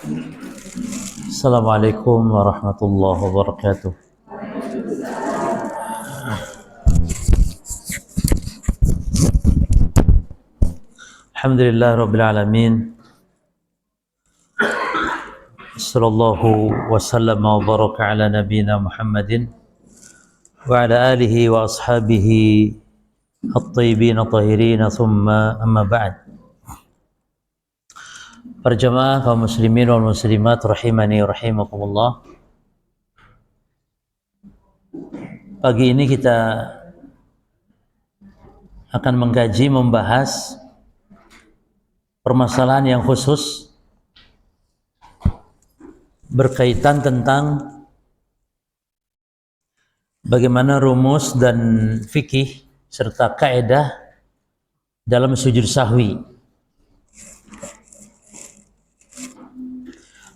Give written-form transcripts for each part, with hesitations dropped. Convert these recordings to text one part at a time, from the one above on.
Assalamualaikum warahmatullahi wabarakatuh. Alhamdulillah rabbil alamin. Sallallahu wasallam wa baraka ala nabiyyina Muhammadin wa ala alihi wa ashabihi at-tayyibin at-tahirin, thumma amma ba'd. Para jamaah kaum muslimin wal muslimat rahimani rahimakumullah. Pagi ini kita akan mengkaji, membahas permasalahan yang khusus berkaitan tentang bagaimana rumus dan fikih serta kaidah dalam sujud sahwi.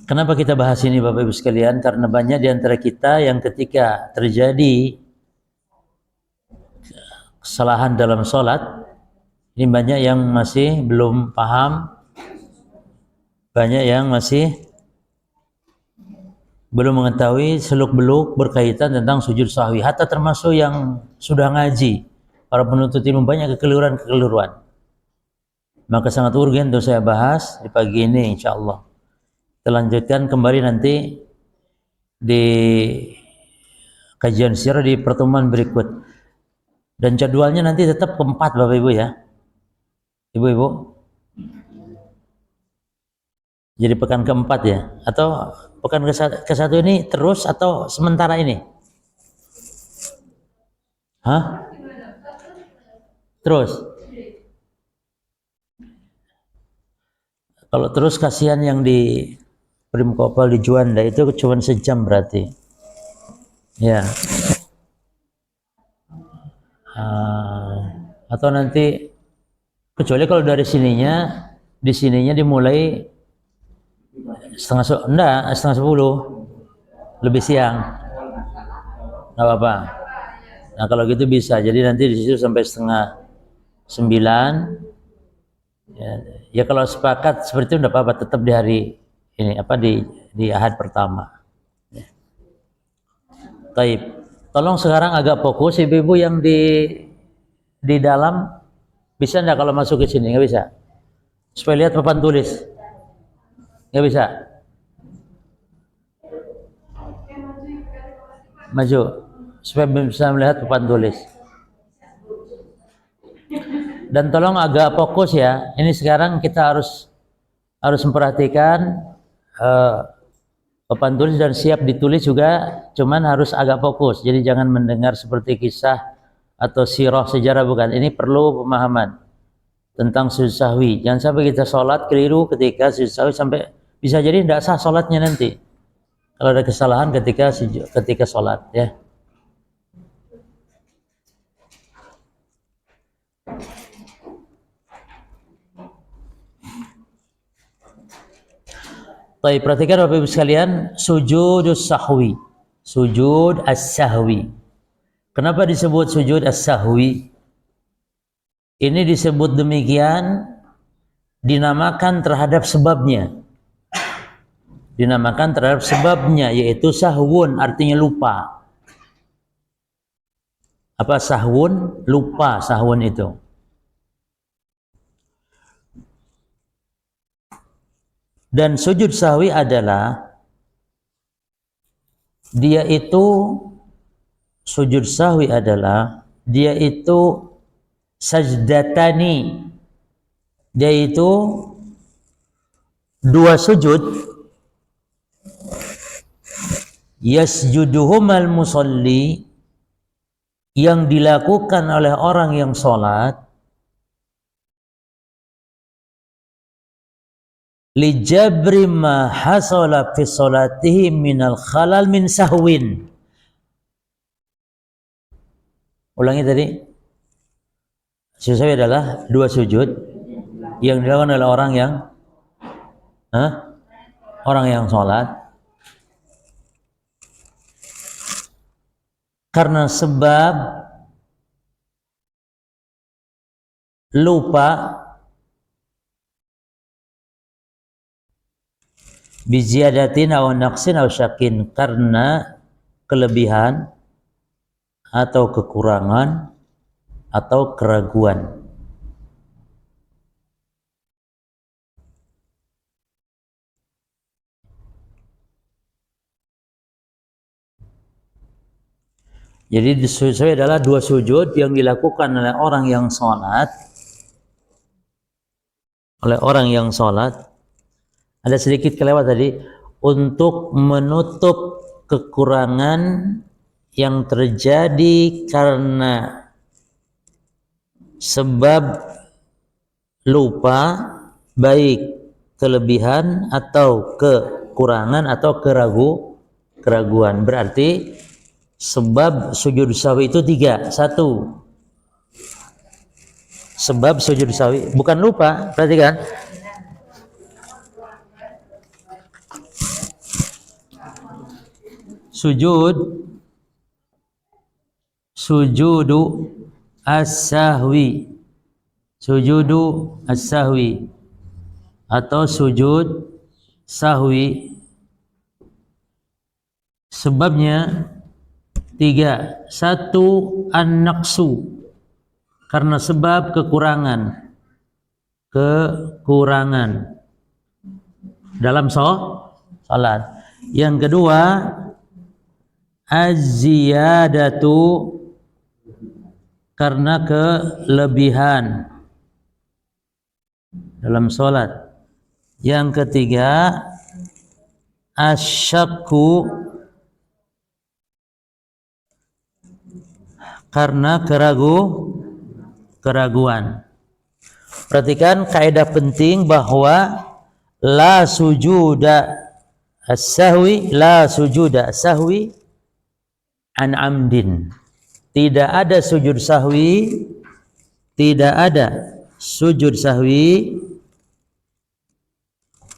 Kenapa kita bahas ini Bapak Ibu sekalian? Karena banyak di antara kita yang ketika terjadi kesalahan dalam sholat, ini banyak yang masih belum paham, banyak yang masih belum mengetahui seluk-beluk berkaitan tentang sujud sahwi. Hatta termasuk yang sudah ngaji, para penuntut ilmu, banyak kekeliruan. Maka sangat urgen untuk saya bahas di pagi ini, insya Allah. Kita lanjutkan kembali nanti di kajian sirah di pertemuan berikut. Dan jadwalnya nanti tetap keempat Bapak Ibu ya. Ibu-ibu. Jadi pekan keempat ya. Atau pekan ke satu ini terus atau sementara ini? Hah? Terus? Kalau terus kasihan yang di Prim Kopal di Juanda itu cuma sejam berarti. Ya. Atau nanti kecuali kalau dari sininya, di sininya dimulai setengah 10, lebih siang, nggak apa-apa. Nah kalau gitu bisa, jadi nanti di situ sampai setengah 9. Ya kalau sepakat seperti itu nggak apa-apa, tetap di hari ini di ahad pertama. Ya. Taib. Tolong sekarang agak fokus ibu-ibu yang di dalam, bisa nggak kalau masuk ke sini? Nggak bisa. Supaya lihat papan tulis. Nggak bisa. Maju supaya bisa melihat papan tulis. Dan tolong agak fokus ya. Ini sekarang kita harus memperhatikan papan tulis dan siap ditulis juga, cuman harus agak fokus. Jadi jangan mendengar seperti kisah atau sirah sejarah, bukan. Ini perlu pemahaman tentang sujud sahwi. Jangan sampai kita sholat keliru ketika sujud sahwi, sampai bisa jadi tidak sah sholatnya nanti kalau ada kesalahan ketika sholat ya. Baik, perhatikan Bapak Ibu sekalian, sujud sahwi, sujud as-sahwi. Kenapa disebut sujud as-sahwi? Ini disebut demikian dinamakan terhadap sebabnya. Dinamakan terhadap sebabnya, yaitu sahwun, artinya lupa. Apa sahwun? Lupa, sahwun itu. Dan sujud sahwi adalah dia itu sajdatani. Dia itu dua sujud, yasjuduhumal musalli, yang dilakukan oleh orang yang sholat, lijabri ma hasala fi sholatihi minal khalal min sahwin. Ulangi tadi. Sujud sahwi adalah dua sujud yang dilakukan oleh orang yang sholat karena sebab lupa Biziyadatin aw naqsin aw syakin, karena kelebihan atau kekurangan atau keraguan. Jadi sujud adalah dua sujud yang dilakukan oleh orang yang sholat. Ada sedikit kelewat tadi, untuk menutup kekurangan yang terjadi karena sebab lupa, baik kelebihan atau kekurangan atau keraguan. Berarti sebab sujud sahwi itu 3. 1, sebab sujud sahwi, bukan lupa, perhatikan. Sujudu as-sahwi, atau sujud sahwi, sebabnya 3. 1, an-naqsu, karena sebab kekurangan dalam salat. Yang kedua, az-ziyadatu, karena kelebihan dalam salat. Yang ketiga, asyakku, karena keraguan. Perhatikan kaidah penting bahwa la sujuda as-sahwi an amdin. Tidak ada sujud sahwi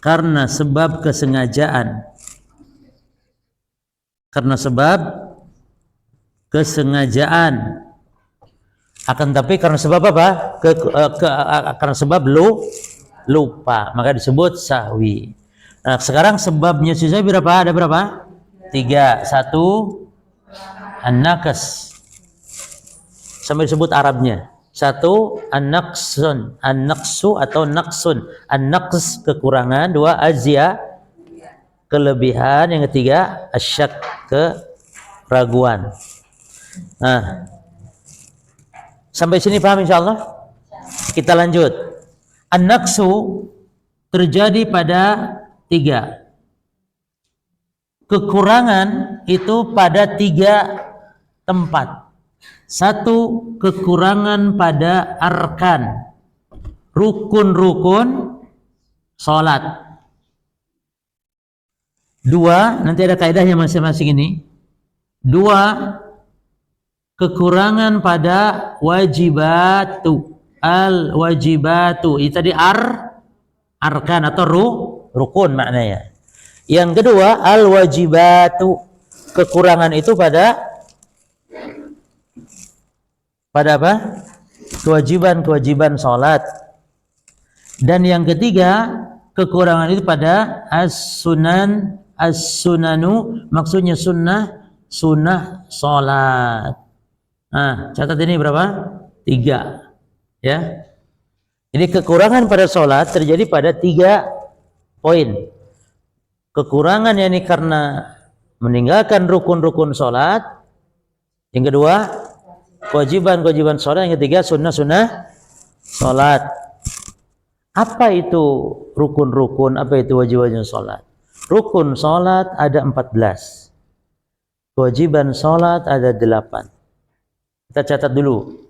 karena sebab kesengajaan. Akan tapi karena sebab apa? Karena sebab lupa, maka disebut sahwi. Nah, sekarang sebabnya sisa berapa? Ada berapa? 3. 1, an-naqs, sampai disebut Arabnya. 1, an-naqsu atau naqsun. An-naqs, kekurangan. 2, azya, kelebihan. Yang ketiga, asyak, keraguan. Nah, sampai sini paham insyaallah? Kita lanjut. An-naqsu terjadi pada 3. Kekurangan itu pada 3 tempat. 1, kekurangan pada arkan, rukun salat. 2, nanti ada kaidahnya masing-masing ini. 2, kekurangan pada wajibatu. Al-wajibatu itu tadi arkan atau rukun maknanya. Yang kedua, al-wajibatu, kekurangan itu pada apa? Kewajiban salat. Dan yang ketiga, kekurangan itu pada as-sunanu, maksudnya sunnah salat. Nah, catat ini berapa? 3. Ya. Jadi kekurangan pada salat terjadi pada 3 poin. Kekurangan yakni karena meninggalkan rukun salat. Yang kedua, kewajiban salat. Yang ketiga, sunnah salat. Apa itu rukun? Apa itu wajib salat? Rukun salat ada 14. Kewajiban salat ada 8. Kita catat dulu.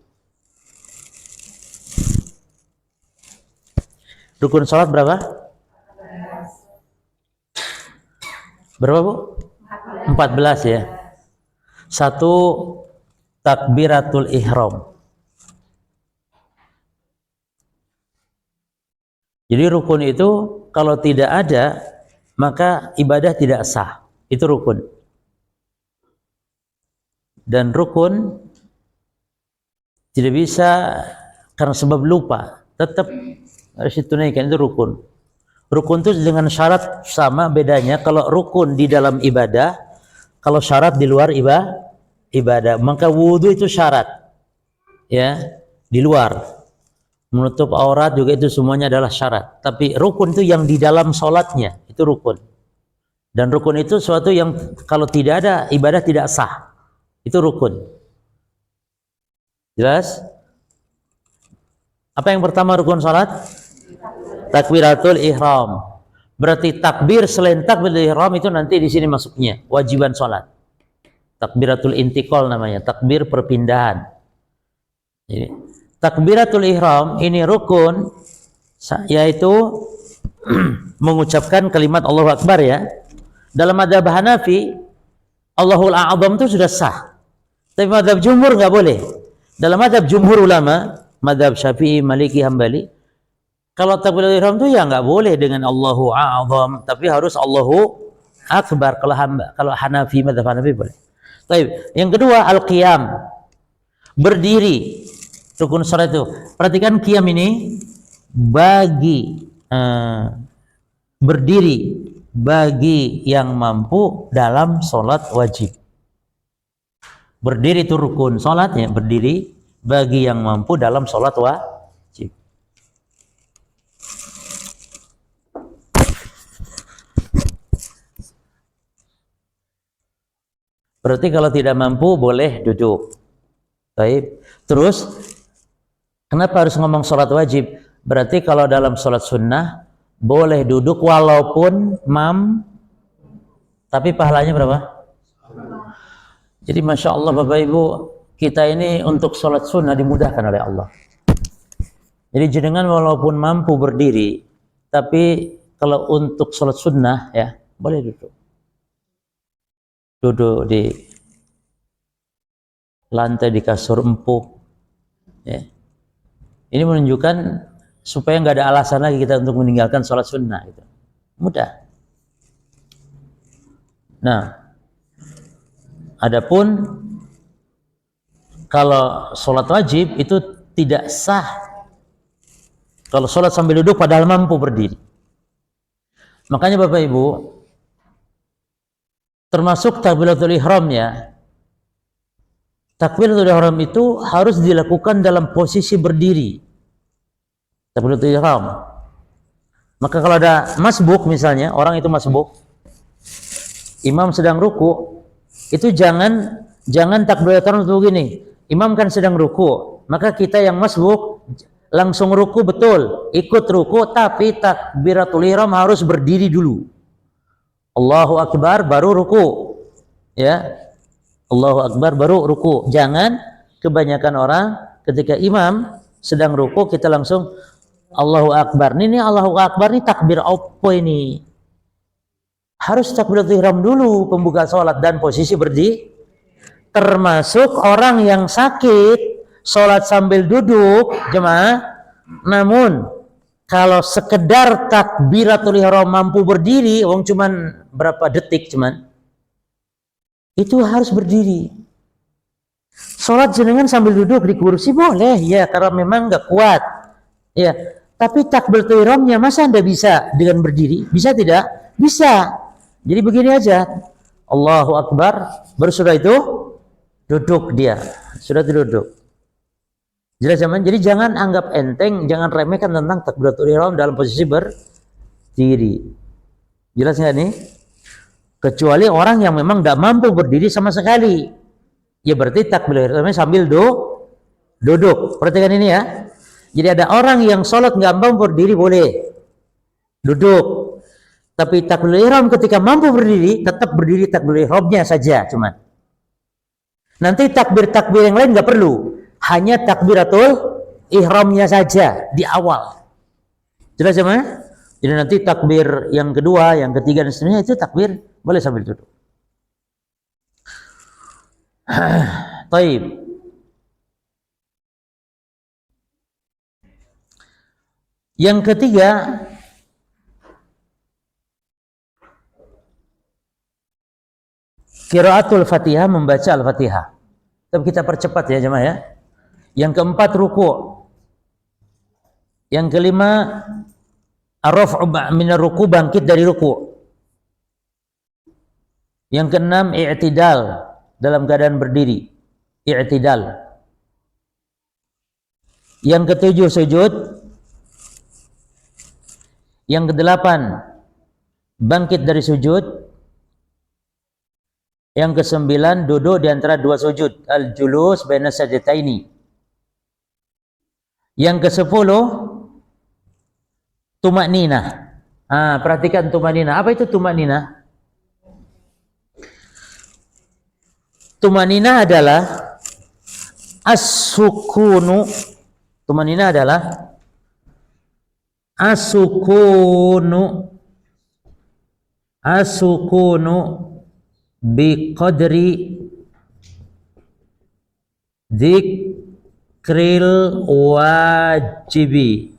Rukun salat berapa? Berapa, Bu? 14 ya. 1, takbiratul ihram. Jadi rukun itu kalau tidak ada maka ibadah tidak sah. Itu rukun. Dan rukun tidak bisa karena sebab lupa, tetap harus ditunaikan, itu rukun. Rukun itu dengan syarat sama, bedanya kalau rukun di dalam ibadah, kalau syarat di luar ibadah. Maka wudhu itu syarat, ya, di luar. Menutup aurat juga itu semuanya adalah syarat. Tapi rukun itu yang di dalam sholatnya, itu rukun. Dan rukun itu suatu yang kalau tidak ada ibadah tidak sah. Itu rukun. Jelas? Apa yang pertama rukun sholat? Takbiratul ihram. Berarti takbir selain takbiratul ihram itu nanti di sini masuknya wajiban sholat. Takbiratul intikal namanya, takbir perpindahan. Jadi, takbiratul ihram ini rukun, yaitu mengucapkan kalimat Allahu Akbar, ya. Dalam madzhab Hanafi Allahul A'zam itu sudah sah. Tapi madzhab jumhur nggak boleh. Dalam madzhab jumhur ulama, madzhab Syafi'i, Maliki, Hambali, kalau takbiratul ihram itu ya nggak boleh dengan Allahu A'zam, tapi harus Allahu Akbar. Kalau Hanafi, madzhab Hanafi boleh. Baik. Yang kedua al-qiyam, berdiri. Rukun salat itu. Perhatikan qiyam ini berdiri bagi yang mampu dalam salat wajib. Berdiri itu rukun salatnya, berdiri bagi yang mampu dalam salat wajib. Berarti kalau tidak mampu boleh duduk. Baik. Terus kenapa harus ngomong sholat wajib? Berarti kalau dalam sholat sunnah boleh duduk walaupun tapi pahalanya berapa? Jadi Masya Allah Bapak Ibu, kita ini untuk sholat sunnah dimudahkan oleh Allah. Jadi jenengan walaupun mampu berdiri, tapi kalau untuk sholat sunnah ya boleh duduk. Duduk di lantai di kasur empuk, ya. Ini menunjukkan supaya nggak ada alasan lagi kita untuk meninggalkan sholat sunnah, gitu. Mudah. Nah, adapun kalau sholat wajib itu tidak sah kalau sholat sambil duduk padahal mampu berdiri. Makanya Bapak Ibu, termasuk takbiratul ihramnya, takbiratul ihram itu harus dilakukan dalam posisi berdiri. Takbiratul ihram. Maka kalau ada masbuk misalnya, orang itu masbuk, imam sedang ruku, itu jangan takbiratul ihram itu begini. Imam kan sedang ruku, maka kita yang masbuk langsung ruku, betul, ikut ruku, tapi takbiratul ihram harus berdiri dulu. Allahu Akbar baru ruku, ya. Allahu Akbar baru ruku. Jangan kebanyakan orang ketika imam sedang ruku kita langsung Allahu Akbar. Ini Allahu Akbar ini takbir apa ini? Harus takbiratul ihram dulu pembuka sholat dan posisi berdiri. Termasuk orang yang sakit sholat sambil duduk, jemaah. Namun kalau sekedar takbiratul ihram mampu berdiri, wong cuman berapa detik cuman, itu harus berdiri. Sholat jenengan sambil duduk di kursi boleh, ya, karena memang nggak kuat, ya. Tapi takbiratul ihramnya masa Anda bisa dengan berdiri? Bisa tidak? Bisa. Jadi begini aja, Allahu Akbar, baru sudah itu duduk dia, sudah duduk. Jelas zaman. Jadi jangan anggap enteng, jangan remehkan tentang takbiratul ihram dalam posisi berdiri. Jelas nggak nih? Kecuali orang yang memang tidak mampu berdiri sama sekali, ya berarti takbiratul ihramnya sambil duduk. Perhatikan ini ya. Jadi ada orang yang sholat nggak mampu berdiri boleh duduk, tapi takbiratul ihram ketika mampu berdiri tetap berdiri takbiratul ihramnya saja cuman. Nanti takbir yang lain nggak perlu. Hanya takbiratul ihramnya saja di awal. Jelas ya, Mas? Jadi nanti takbir yang kedua, yang ketiga dan seterusnya itu takbir boleh sambil duduk. Taib. Yang ketiga, qiraatul Fatihah, membaca Al-Fatihah. Tapi kita percepat ya jemaah ya. Yang keempat ruku'. Yang kelima Ar-raf'u minar ruku, bangkit dari ruku. Yang keenam, i'tidal, dalam keadaan berdiri. I'tidal. Yang ketujuh, sujud. Yang kedelapan, bangkit dari sujud. Yang kesembilan, duduk di antara dua sujud. Al-julus baina sajdataini. Yang kesepuluh, tumakninah. Perhatikan tumakninah. Apa itu tumakninah? Tumakninah adalah as-sukunu. Tumakninah adalah as-sukunu. As-sukunu biqadri dzikril wajibi.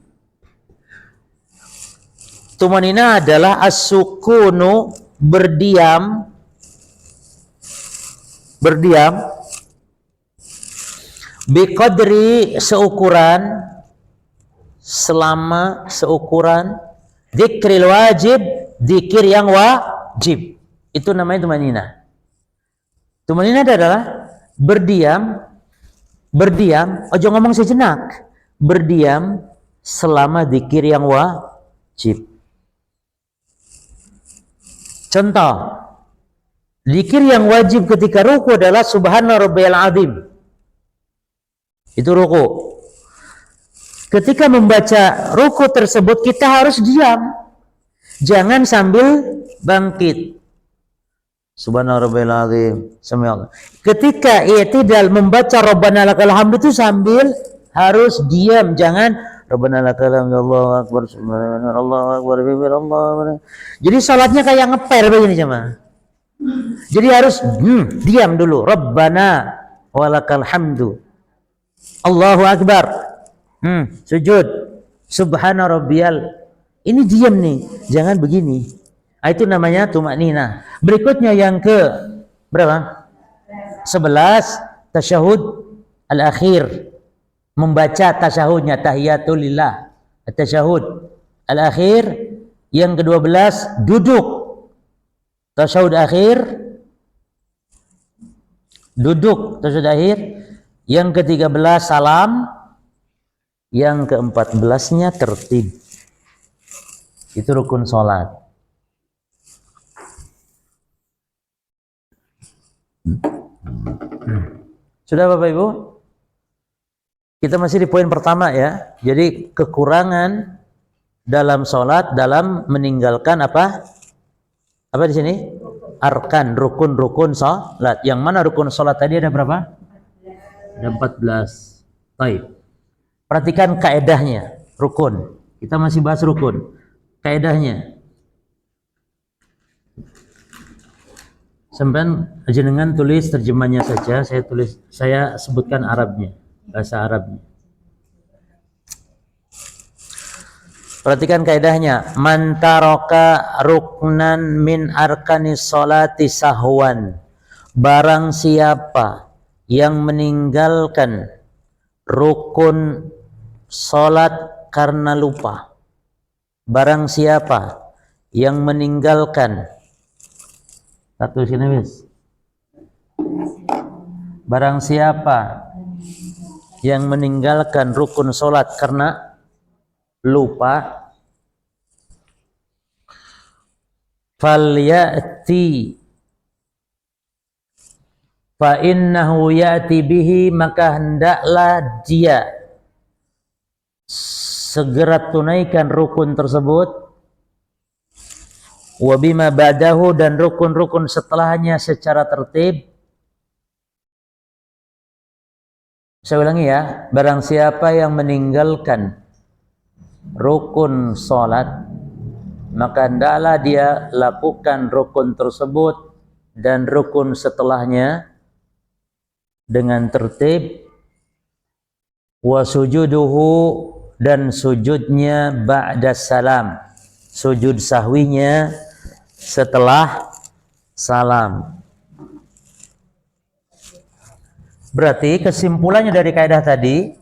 Tumanina adalah as-sukunu, berdiam biqadri, seukuran, selama seukuran dzikril wajib, dzikir yang wajib. Itu namanya tumanina. Tumanina adalah berdiam, ojo ngomong sejenak, berdiam selama dzikir yang wajib. Contoh, dzikir yang wajib ketika ruku adalah subhana rabbiyal azim. Itu ruku. Ketika membaca ruku tersebut kita harus diam. Jangan sambil bangkit. Subhana rabbiyal azim. Ketika i'tidal membaca Rabbana lakal hamd itu sambil harus diam, jangan Rabbana lakal hamd, Allahu akbar, subhanallah, Allahu akbar, Allahu. Jadi salatnya kayak ngeper begini jemaah. Jadi harus diam dulu. Rabbana walakal hamdu, Allahu akbar, sujud, subhana rabbiyal. Ini diam nih, jangan begini. Itu namanya tumaknina. Berikutnya yang ke berapa? 11, tasyahud al-akhir. Membaca tasyahudnya, tahiyatul lillah, tasyahud al-akhir. Yang ke-12, duduk. Tasyahud akhir, duduk tasyahud akhir. Yang ke-13, salam. Yang ke-14-nya tertib. Itu rukun sholat. Sudah Bapak Ibu? Kita masih di poin pertama ya. Jadi kekurangan dalam sholat, dalam meninggalkan apa? Apa di sini? Arkan, rukun sholat. Yang mana rukun sholat tadi ada berapa? Ada 14. Baik. Perhatikan kaedahnya, rukun. Kita masih bahas rukun. Kaedahnya. Sampai jenengan tulis terjemahnya saja, saya sebutkan Arabnya, bahasa Arabnya. Perhatikan kaidahnya, man taraka ruknan min arkanis sholati sahwan, barang siapa yang meninggalkan rukun sholat karena lupa, barang siapa yang meninggalkan, satu sini bis, barang siapa yang meninggalkan rukun sholat karena lupa, falyati fa innahu ya'ti bihi, maka hendaklah dia segera tunaikan rukun tersebut, wa bima ba'dahu, dan rukun-rukun setelahnya secara tertib. Saya ulangi ya, barang siapa yang meninggalkan rukun sholat, maka hendaklah dia lakukan rukun tersebut dan rukun setelahnya dengan tertib. Wa sujuduhu, dan sujudnya ba'da salam, sujud sahwinya setelah salam. Berarti kesimpulannya dari kaidah tadi,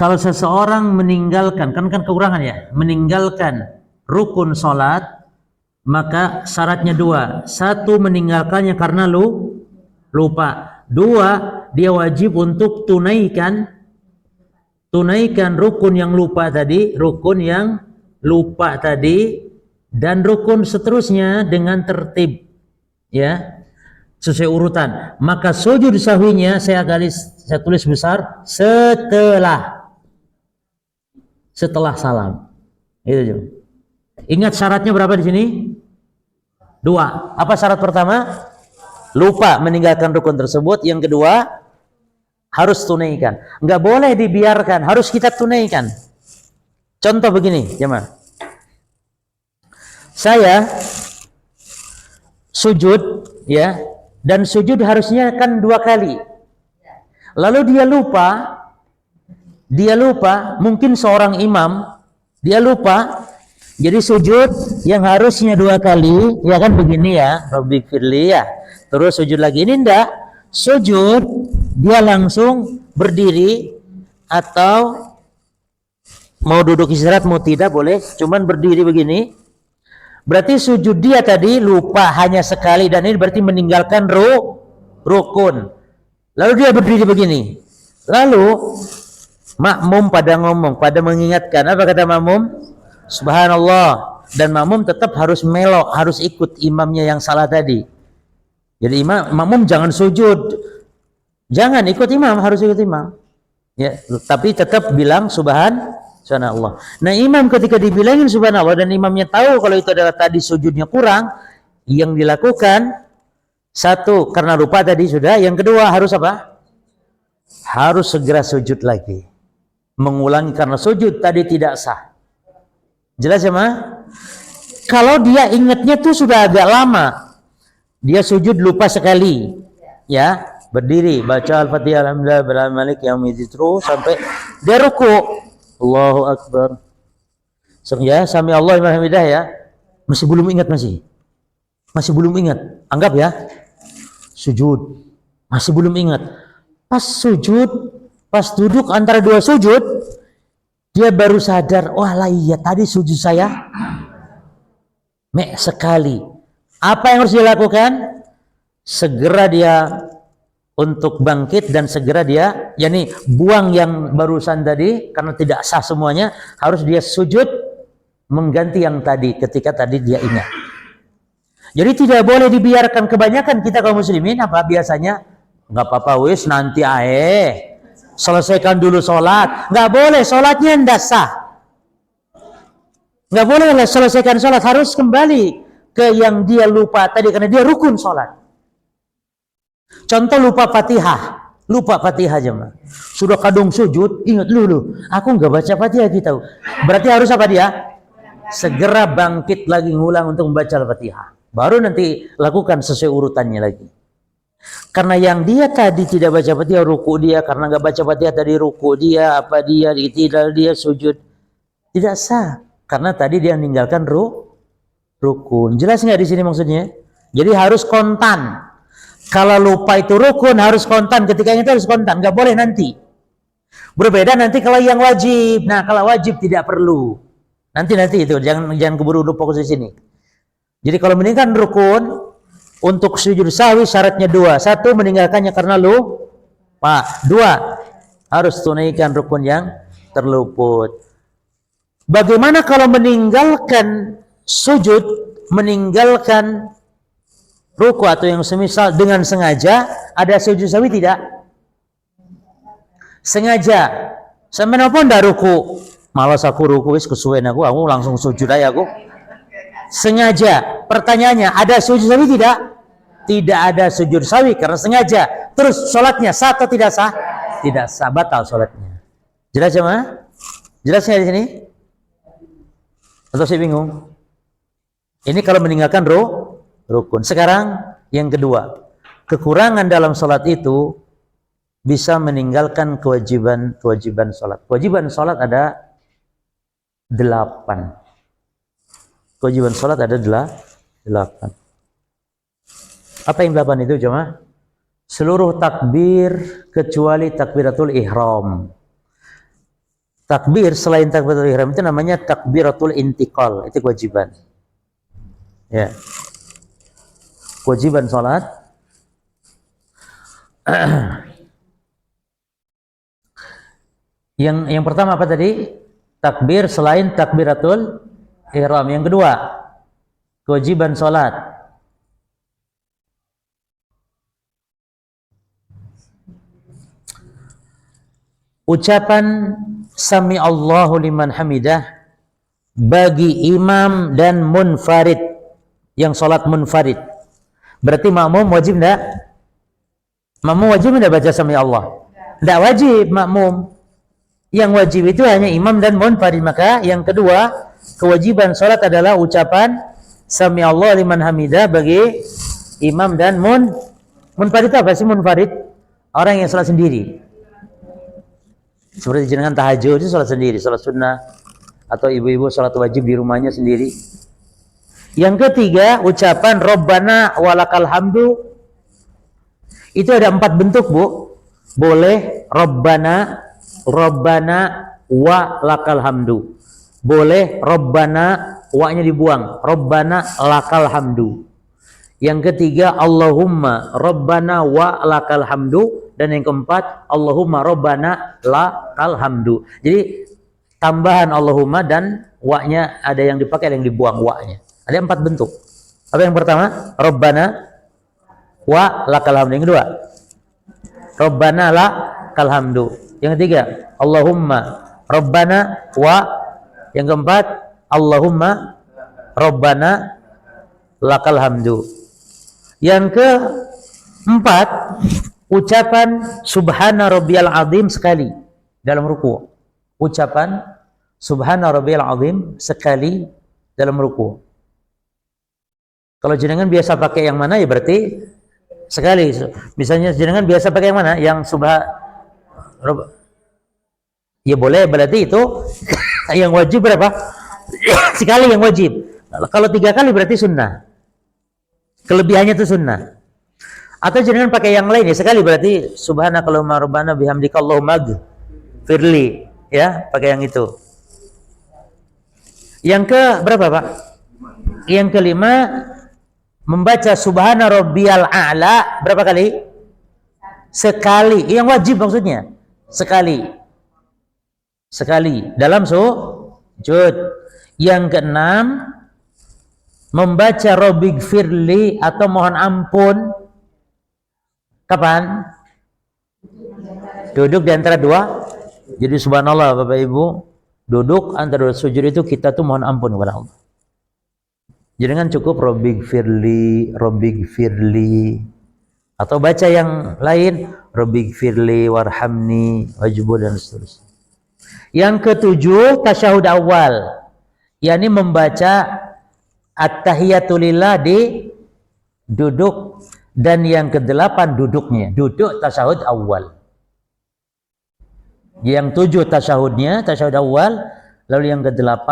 Kalau seseorang meninggalkan, kan kekurangan ya, meninggalkan rukun sholat, maka syaratnya dua. Satu, meninggalkannya karena lupa. Dua, dia wajib untuk tunaikan rukun yang lupa tadi, dan rukun seterusnya dengan tertib, ya, sesuai urutan. Maka sujud sahwinya saya tulis besar setelah salam. Itu. Ingat syaratnya berapa di sini? Dua. Apa syarat pertama? Lupa meninggalkan rukun tersebut. Yang kedua, harus tunaikan. Enggak boleh dibiarkan, harus kita tunaikan. Contoh begini, jemaah. Saya sujud, ya, dan sujud harusnya kan 2 kali. Lalu dia lupa, mungkin seorang imam, dia lupa, jadi sujud yang harusnya 2 kali, ya kan begini ya, Rabbi firli ya. Terus sujud lagi, ini enggak, sujud dia langsung berdiri, atau mau duduk istirahat mau tidak boleh, cuman berdiri begini. Berarti sujud dia tadi lupa hanya sekali, dan ini berarti meninggalkan rukun. Lalu dia berdiri begini. Lalu makmum pada mengingatkan. Apa kata makmum? Subhanallah. Dan makmum tetap harus melok, harus ikut imamnya yang salah tadi. Jadi makmum jangan sujud. Jangan ikut imam, harus ikut imam. Ya, tapi tetap bilang subhanallah. Nah, imam ketika dibilangin subhanallah dan imamnya tahu kalau itu adalah tadi sujudnya kurang, yang dilakukan satu karena lupa tadi sudah, yang kedua harus apa? Harus segera sujud lagi. Mengulangi karena sujud tadi tidak sah. Jelas ya, Ma? Kalau dia ingatnya tuh sudah agak lama. Dia sujud lupa sekali. Ya, berdiri baca Al-Fatihah alhamdulillah berahman malik yaumiddin terus sampai dia ruku. Allahu Akbar. Ya, sami Allah liman hamidah ya. Masih belum ingat Masih belum ingat. Anggap ya. Sujud. Masih belum ingat. Pas sujud, pas duduk antara 2 sujud, dia baru sadar, wah lah iya tadi sujud saya sekali. Apa yang harus dilakukan? Segera dia untuk bangkit dan segera dia, yakni buang yang barusan tadi karena tidak sah semuanya, harus dia sujud mengganti yang tadi ketika tadi dia ingat. Jadi tidak boleh dibiarkan. Kebanyakan kita kaum muslimin apa biasanya, nggak apa-apa wis nanti selesaikan dulu sholat. Nggak boleh, sholatnya ndak sah. Nggak boleh selesaikan sholat, harus kembali ke yang dia lupa tadi karena dia rukun sholat. Contoh lupa Fatihah jemaah. Sudah kadung sujud, ingat dulu, aku nggak baca Fatihah kita. Berarti harus apa dia? Segera bangkit lagi ngulang untuk membaca Al-Fatihah. Baru nanti lakukan sesuai urutannya lagi. Karena yang dia tadi tidak baca Fatihah, ruku dia, karena nggak baca Fatihah tadi ruku dia, tidak dia sujud, tidak sah. Karena tadi dia meninggalkan rukun. Jelas nggak di sini maksudnya? Jadi harus kontan. Kalau lupa itu rukun harus kontan, ketika itu harus kontan, nggak boleh nanti. Berbeda nanti kalau yang wajib. Nah, kalau wajib tidak perlu. Nanti itu jangan keburu fokus di sini. Jadi kalau meninggalkan rukun untuk sujud sahwi syaratnya 2. 1 meninggalkannya karena lupa. 2 harus tunaikan rukun yang terluput. Bagaimana kalau meninggalkan sujud, meninggalkan ruku atau yang semisal dengan sengaja, ada sujud sahwi tidak? Sengaja. Sampai napa ndak ruku? Malas aku ruku wis kesuwen aku langsung sujud aja aku. Sengaja. Pertanyaannya, ada sujud sahwi tidak? Tidak ada sujud sahwi karena sengaja. Terus sholatnya sah atau tidak sah? Tidak sah, batal sholatnya. Jelas ya, Ma? Jelas nggak di sini? Atau saya bingung? Ini kalau meninggalkan rukun. Sekarang yang kedua, kekurangan dalam sholat itu bisa meninggalkan kewajiban sholat. Kewajiban sholat ada 8. Kewajiban sholat ada 8. Apa yang 8 itu jemaah? Seluruh takbir kecuali takbiratul ihram. takbir selain takbiratul ihram itu namanya takbiratul intiqal, itu kewajiban. Ya. Kewajiban salat. Yang pertama apa tadi? Takbir selain takbiratul ihram. Yang kedua, kewajiban salat. Ucapan sami Allahu liman hamidah bagi imam dan munfarid, yang salat munfarid. Berarti makmum wajib enggak? Makmum wajib enggak baca sami Allah? Enggak wajib makmum. Yang wajib itu hanya imam dan munfarid. Maka yang kedua, kewajiban salat adalah ucapan sami Allah liman hamidah bagi imam dan munfarid. Apa sih munfarid? Orang yang salat sendiri. Seperti jenengan tahajud itu salat sendiri, salat sunnah, atau ibu-ibu salat wajib di rumahnya sendiri. Yang ketiga, ucapan Rabbana walakal hamdu. Itu ada 4 bentuk, Bu. Boleh Rabbana wa lakal hamdu. Boleh Rabbana, wa-nya dibuang. Rabbana lakal hamdu. Yang ketiga, Allahumma Rabbana wa lakal hamdu. Dan yang keempat, Allahumma Rabbana lakal hamdu. Jadi tambahan Allahumma dan wa-nya ada yang dipakai, ada yang dibuang wa-nya. Ada 4 bentuk. Apa yang pertama? Rabbana wa lakal hamdu. Yang kedua, Rabbana lakal hamdu. Yang ketiga, Allahumma Rabbana wa. Yang keempat, Allahumma Rabbana lakal hamdu. Yang keempat, ucapan subhana rabbiyal azim sekali dalam ruku. Ucapan subhana rabbiyal azim sekali dalam ruku. Kalau jenengan biasa pakai yang mana ya berarti sekali. Misalnya jenengan biasa pakai yang mana? Yang ya boleh, berarti itu yang wajib berapa? Sekali yang wajib. Kalau 3 kali berarti sunnah. Kelebihannya itu sunnah. Atau jangan pakai yang lain ya, sekali berarti subhanakallahumma rabbana bihamdika allahumma firli, ya, pakai yang itu. Yang ke berapa, Pak? Yang kelima, membaca subhana rabbiyal a'la berapa kali? Sekali. Yang wajib maksudnya. Sekali dalam sujud. Yang keenam, membaca rabbighfirli atau mohon ampun kapan? Duduk di antara 2. Jadi subhanallah Bapak Ibu, duduk antara 2 sujud itu kita tuh mohon ampun kepada Allah. Jangan cukup rabbighfirli atau baca yang lain rabbighfirli warhamni wajbur dan seterusnya. Yang ketujuh, tasyahud awal, yakni membaca at-tahiyatulillah di duduk. Dan yang ke-8 duduknya, duduk tasyahud awal. Yang 7 tasyahudnya, tasyahud awal. Lalu yang ke-8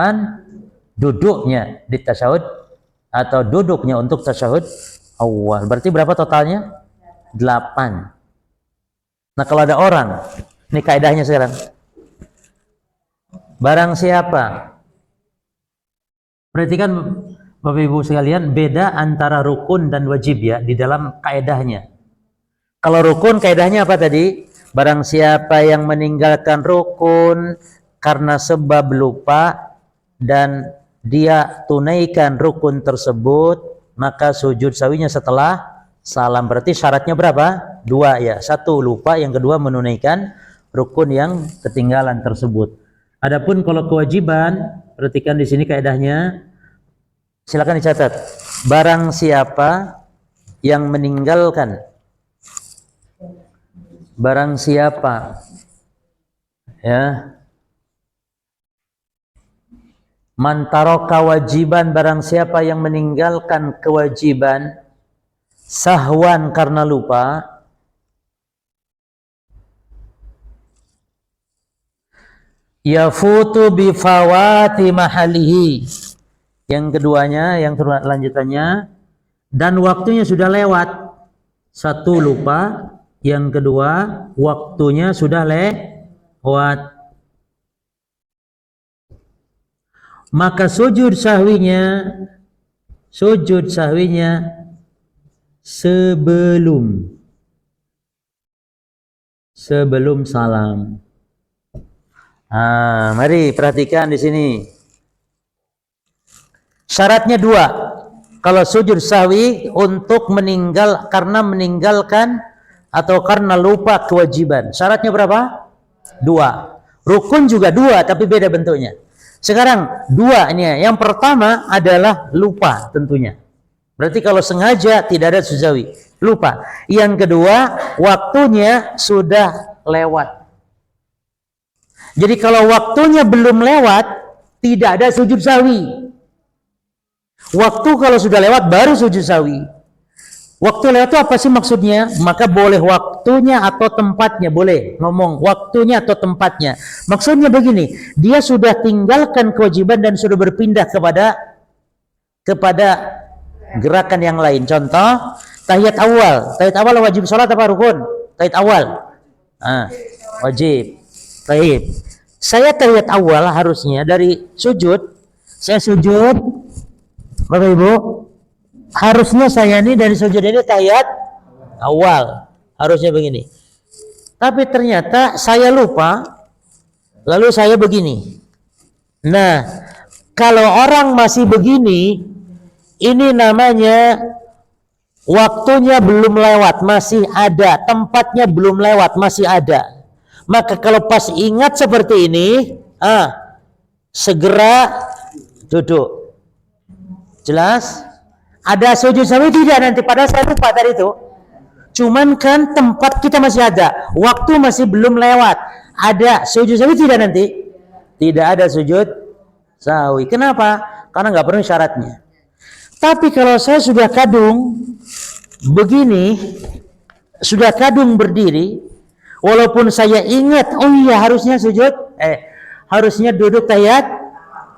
duduknya di tasyahud atau duduknya untuk tasyahud awal. Berarti berapa totalnya? 8. Nah, kalau ada orang, ini kaidahnya sekarang. Barang siapa, perhatikan Bapak Ibu sekalian, beda antara rukun dan wajib ya di dalam kaedahnya. Kalau rukun kaedahnya apa tadi? Barang siapa yang meninggalkan rukun karena sebab lupa dan dia tunaikan rukun tersebut, maka sujud sawinya setelah salam. Berarti syaratnya berapa? 2 ya. 1 lupa, yang kedua menunaikan rukun yang ketinggalan tersebut. Adapun kalau kewajiban, perhatikan di sini kaedahnya. Silakan dicatat. Barang siapa yang meninggalkan, barang siapa ya, man taraka wajiban, barang siapa yang meninggalkan kewajiban sahwan karena lupa, yafutu bifawati mahalihi. Yang keduanya, yang lanjutannya, dan waktunya sudah lewat. 1 lupa, yang kedua waktunya sudah lewat. maka sujud sahwinya sebelum salam. Mari perhatikan di sini. Syaratnya 2. Kalau sujud sahwi untuk karena meninggalkan atau karena lupa kewajiban. Syaratnya berapa? 2. Rukun juga 2 tapi beda bentuknya. Sekarang 2 ini. Yang pertama adalah lupa tentunya. Berarti kalau sengaja tidak ada sujud sahwi. Lupa. Yang kedua, waktunya sudah lewat. Jadi kalau waktunya belum lewat, tidak ada sujud sahwi. Waktu kalau sudah lewat baru sujud sahwi. Waktu lewat itu apa sih maksudnya? Maka boleh waktunya atau tempatnya, boleh ngomong waktunya atau tempatnya. Maksudnya begini, dia sudah tinggalkan kewajiban dan sudah berpindah kepada gerakan yang lain. Contoh, tahiyat awal. Tahiyat awal wajib sholat apa rukun? Tahiyat awal. Wajib. Baik. Saya tahiyat awal harusnya dari sujud. Saya sujud, Bapak Ibu, harusnya saya ini dari sujud ini tahiyat awal. Harusnya begini. Tapi ternyata saya lupa, lalu saya begini. Nah, kalau orang masih begini, ini namanya waktunya belum lewat, masih ada. Tempatnya belum lewat, masih ada. Maka kalau pas ingat seperti ini, segera duduk. Jelas? Ada sujud sahwi tidak nanti? Padahal saya lupa tadi itu. Cuman kan tempat kita masih ada, waktu masih belum lewat. Ada sujud sahwi tidak nanti? Tidak ada sujud sahwi. Kenapa? Karena nggak perlu syaratnya. Tapi kalau saya sudah kadung begini, sudah kadung berdiri, walaupun saya ingat, oh iya harusnya harusnya duduk tahiyat,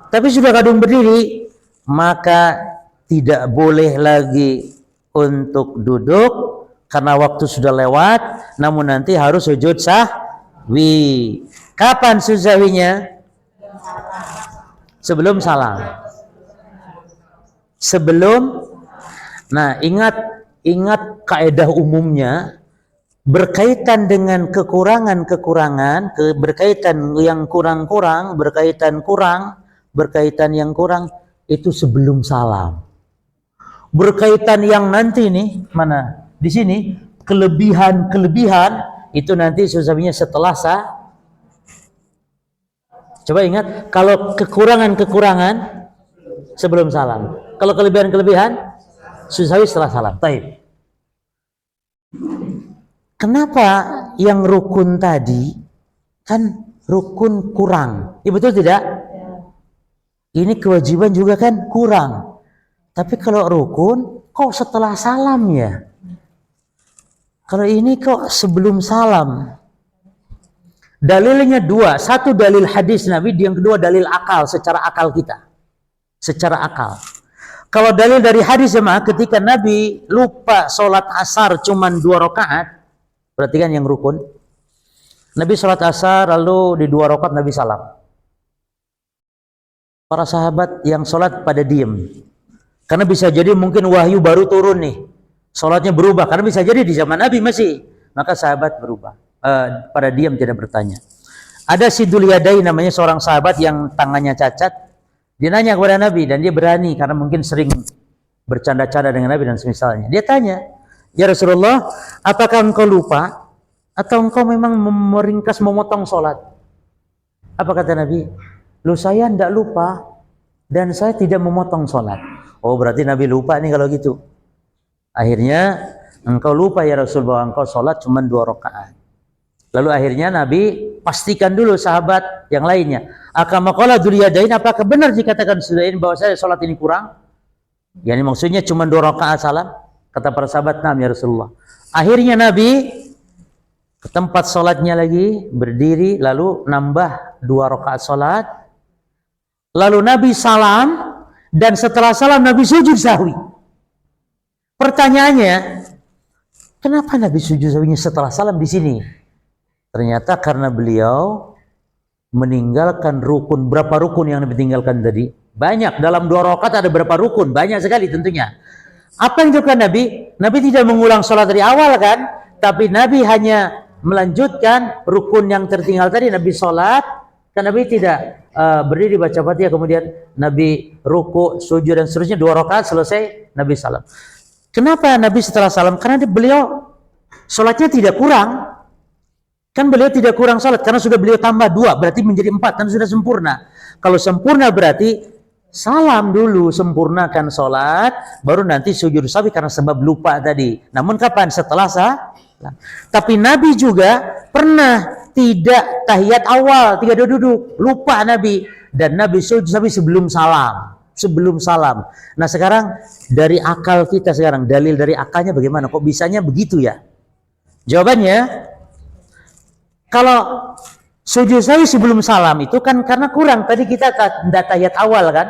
tapi sudah kadung berdiri, maka tidak boleh lagi untuk duduk karena waktu sudah lewat, namun nanti harus sujud sahwi. Kapan sujud sahwinya? Sebelum salam. Nah, ingat kaidah umumnya. Berkaitan dengan kekurangan-kekurangan, berkaitan yang kurang-kurang, berkaitan yang kurang, itu sebelum salam. Berkaitan yang nanti nih, mana? Di sini, kelebihan itu nanti susahnya setelah Coba ingat, kalau kekurangan-kekurangan sebelum salam. Kalau kelebihan-kelebihan, susahnya setelah salam. Baik. Kenapa yang rukun tadi kan rukun kurang? Ya betul tidak? Ini kewajiban juga kan kurang. Tapi kalau rukun kok setelah salam ya? Kalau ini kok sebelum salam? Dalilnya 2. Satu dalil hadis Nabi, yang kedua dalil akal, secara akal kita. Secara akal. Kalau dalil dari hadis jemaah, ketika Nabi lupa sholat asar cuman 2 rakaat, perhatikan yang rukun. Nabi sholat asar lalu di 2 rakaat Nabi salam. Para sahabat yang sholat pada diam. Karena bisa jadi mungkin wahyu baru turun nih. Sholatnya berubah. Karena bisa jadi di zaman Nabi masih. Maka sahabat berubah. Pada diam tidak bertanya. Ada si Dulyadai namanya seorang sahabat yang tangannya cacat. Dia nanya kepada Nabi dan dia berani karena mungkin sering bercanda-canda dengan Nabi dan semisalnya. Dia tanya, ya Rasulullah, apakah engkau lupa atau engkau memang meringkas memotong sholat? Apa kata Nabi? Lu saya tidak lupa dan saya tidak memotong sholat. Oh berarti Nabi lupa nih kalau gitu. Akhirnya engkau lupa ya Rasul bahwa engkau sholat cuma 2 rakaat. Lalu akhirnya Nabi pastikan dulu sahabat yang lainnya. Akamaqala Dulyadain, apakah benar dikatakan Dulyadain bahwa saya sholat ini kurang? Yani maksudnya cuma 2 rakaat salam? Kata para sahabat, "Naam ya Rasulullah." Akhirnya Nabi ke tempat sholatnya lagi, berdiri, lalu nambah 2 rakaat sholat. Lalu Nabi salam, dan setelah salam Nabi sujud sahwi. Pertanyaannya, kenapa Nabi sujud sahwinya setelah salam di sini? Ternyata karena beliau meninggalkan rukun. Berapa rukun yang Nabi tinggalkan tadi? Banyak, dalam 2 rakaat ada berapa rukun? Banyak sekali tentunya. Apa yang dilakukan Nabi? Nabi tidak mengulang sholat dari awal kan? Tapi Nabi hanya melanjutkan rukun yang tertinggal tadi. Nabi sholat, kan Nabi tidak berdiri baca Fatihah, kemudian Nabi ruku, sujud dan seterusnya. 2 rakaat selesai, Nabi salam. Kenapa Nabi setelah salam? Karena beliau sholatnya tidak kurang. Kan beliau tidak kurang sholat, karena sudah beliau tambah 2, berarti menjadi 4, dan sudah sempurna. Kalau sempurna berarti salam dulu, sempurnakan sholat, baru nanti sujud sahwi karena sebab lupa tadi. Namun kapan? Setelah salam. Tapi Nabi juga pernah tidak tahiyat awal, tidak duduk, lupa Nabi. Dan Nabi sujud sahwi sebelum salam. Sebelum salam. Nah sekarang dari akal kita sekarang, dalil dari akalnya bagaimana? Kok bisanya begitu ya? Jawabannya, kalau sujud sahwi sebelum salam itu kan karena kurang. Tadi kita tidak tahiyat awal kan?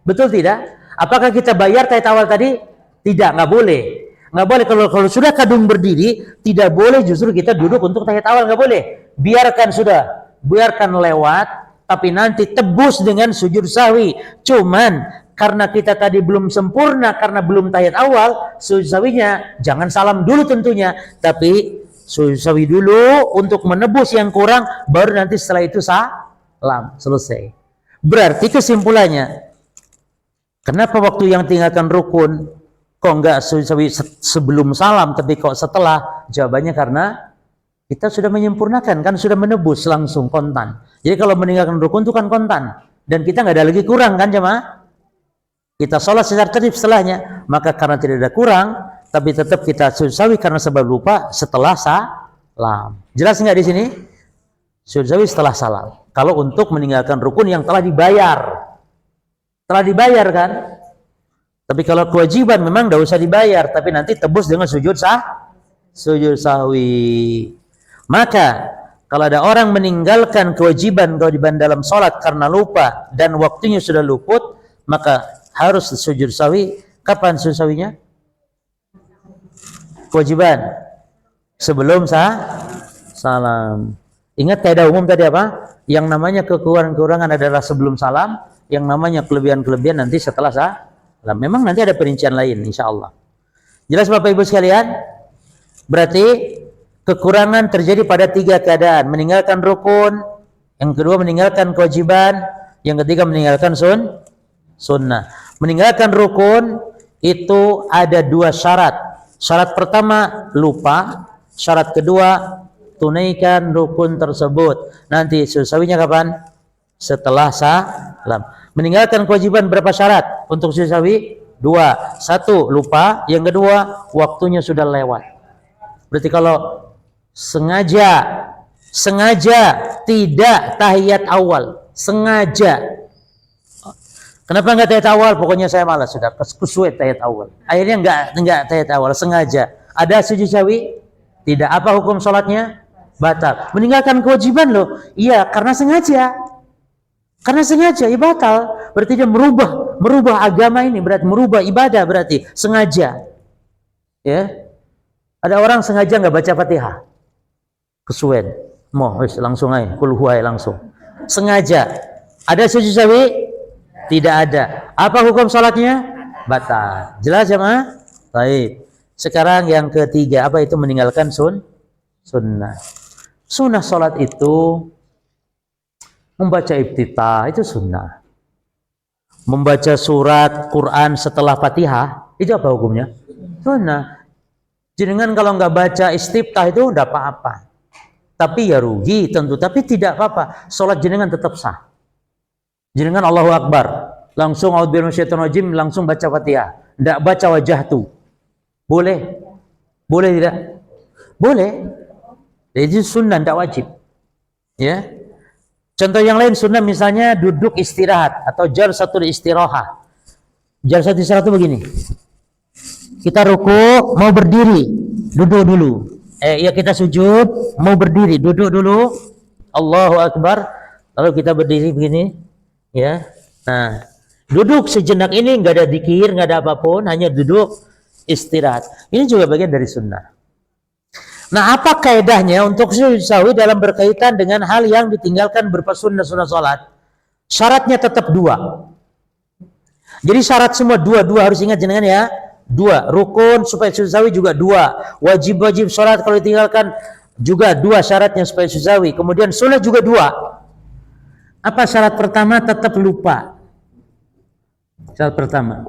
Betul tidak? Apakah kita bayar tahiyat awal tadi? Tidak, nggak boleh. Nggak boleh. Kalau sudah kadung berdiri, tidak boleh justru kita duduk untuk tahiyat awal, nggak boleh. Biarkan sudah, biarkan lewat, tapi nanti tebus dengan sujud sahwi. Cuman karena kita tadi belum sempurna, karena belum tahiyat awal, sujud sahwinya jangan salam dulu tentunya, tapi sujud sahwi dulu untuk menebus yang kurang, baru nanti setelah itu salam. Selesai. Berarti kesimpulannya, kenapa waktu yang tinggalkan rukun kok enggak sujud sahwi sebelum salam, tapi kok setelah? Jawabannya karena kita sudah menyempurnakan, kan sudah menebus langsung kontan. Jadi kalau meninggalkan rukun itu kan kontan, dan kita nggak ada lagi kurang kan jemaah? Kita sholat secara tertib setelahnya, maka karena tidak ada kurang, tapi tetap kita sujud sahwi karena sebab lupa setelah salam. Jelas nggak di sini? Sujud sahwi setelah salam. Kalau untuk meninggalkan rukun yang telah dibayar kan? Tapi kalau kewajiban memang tidak usah dibayar, tapi nanti tebus dengan sujud sahwi. Maka kalau ada orang meninggalkan kewajiban dalam sholat karena lupa dan waktunya sudah luput, maka harus sujud sahwi. Kapan sujud sahwinya? Kewajiban sebelum salam. Ingat kaidah umum tadi apa? Yang namanya kekurangan adalah sebelum salam, yang namanya kelebihan nanti setelah salam. Memang nanti ada perincian lain insya Allah. Jelas Bapak Ibu sekalian? Berarti kekurangan terjadi pada 3 keadaan: meninggalkan rukun, yang kedua meninggalkan kewajiban, yang ketiga meninggalkan sunnah. Meninggalkan rukun itu ada 2 syarat. Syarat pertama lupa, syarat kedua tunaikan rukun tersebut. Nanti sujud sahwinya kapan? Setelah salam. Meninggalkan kewajiban berapa syarat untuk sujud sahwi? 2. 1 lupa, yang kedua waktunya sudah lewat. Berarti kalau sengaja tidak tahiyat awal, sengaja. Kenapa enggak tahiyat awal? Pokoknya saya malas, sudah kesuwet tahiyat awal. Akhirnya enggak tahiyat awal, sengaja. Ada sujud sahwi? Tidak. Apa hukum sholatnya? Batal. Meninggalkan kewajiban loh. Iya, karena sengaja. Karena sengaja, ya batal. Berarti dia merubah agama ini, berarti merubah ibadah, berarti sengaja. Ya. Ada orang sengaja enggak baca Fatihah. Kesuwen. Langsung aja, kul huwa langsung. Sengaja. Ada sujud sahwi? Tidak ada. Apa hukum salatnya? Batal. Jelas ya, Ma? Baik. Sekarang yang ketiga, apa itu meninggalkan sunnah? Sunnah salat itu membaca iftitah, itu sunnah. Membaca surat Quran setelah Fatihah, itu apa hukumnya? Sunnah. Jenengan kalau nggak baca istiftah itu enggak apa-apa. Tapi ya rugi tentu, tapi tidak apa-apa. Salat jenengan tetap sah. Jenengan Allahu Akbar, langsung a'udzubillahi minasyaitonir rajim, langsung baca Fatihah. Tidak baca wajah tu. Boleh? Boleh tidak? Boleh. Jadi sunnah, tidak wajib. Ya. Contoh yang lain sunnah misalnya duduk istirahat atau jalsatul istirahah. Jalsatul istirahat itu begini. Kita ruku, mau berdiri, duduk dulu. Ya kita sujud, mau berdiri, duduk dulu. Allahu Akbar. Lalu kita berdiri begini. Ya, nah duduk sejenak ini nggak ada dzikir, nggak ada apapun, hanya duduk istirahat. Ini juga bagian dari sunnah. Nah, apa kaidahnya untuk sujud sahwi dalam berkaitan dengan hal yang ditinggalkan berupa sunnah salat? Syaratnya tetap 2. Jadi syarat semua dua harus ingat jenengan ya. Dua, rukun supaya sujud sahwi juga dua. Wajib sholat kalau ditinggalkan juga dua syaratnya supaya sujud sahwi. Kemudian sunnah juga dua. Apa syarat pertama? Tetap lupa. Syarat pertama.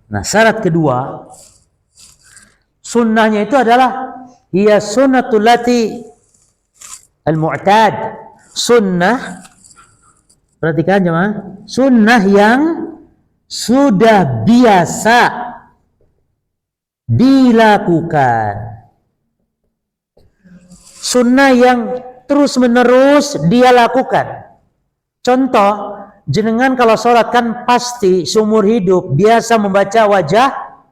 Nah, syarat kedua, sunnahnya itu adalah hiya sunnatul lati al-mu'tad. Sunnah, perhatikan jemaah, sunnah yang sudah biasa dilakukan. Sunnah yang terus menerus dia lakukan. Contoh, jenengan kalau sholat kan pasti seumur hidup biasa membaca wajah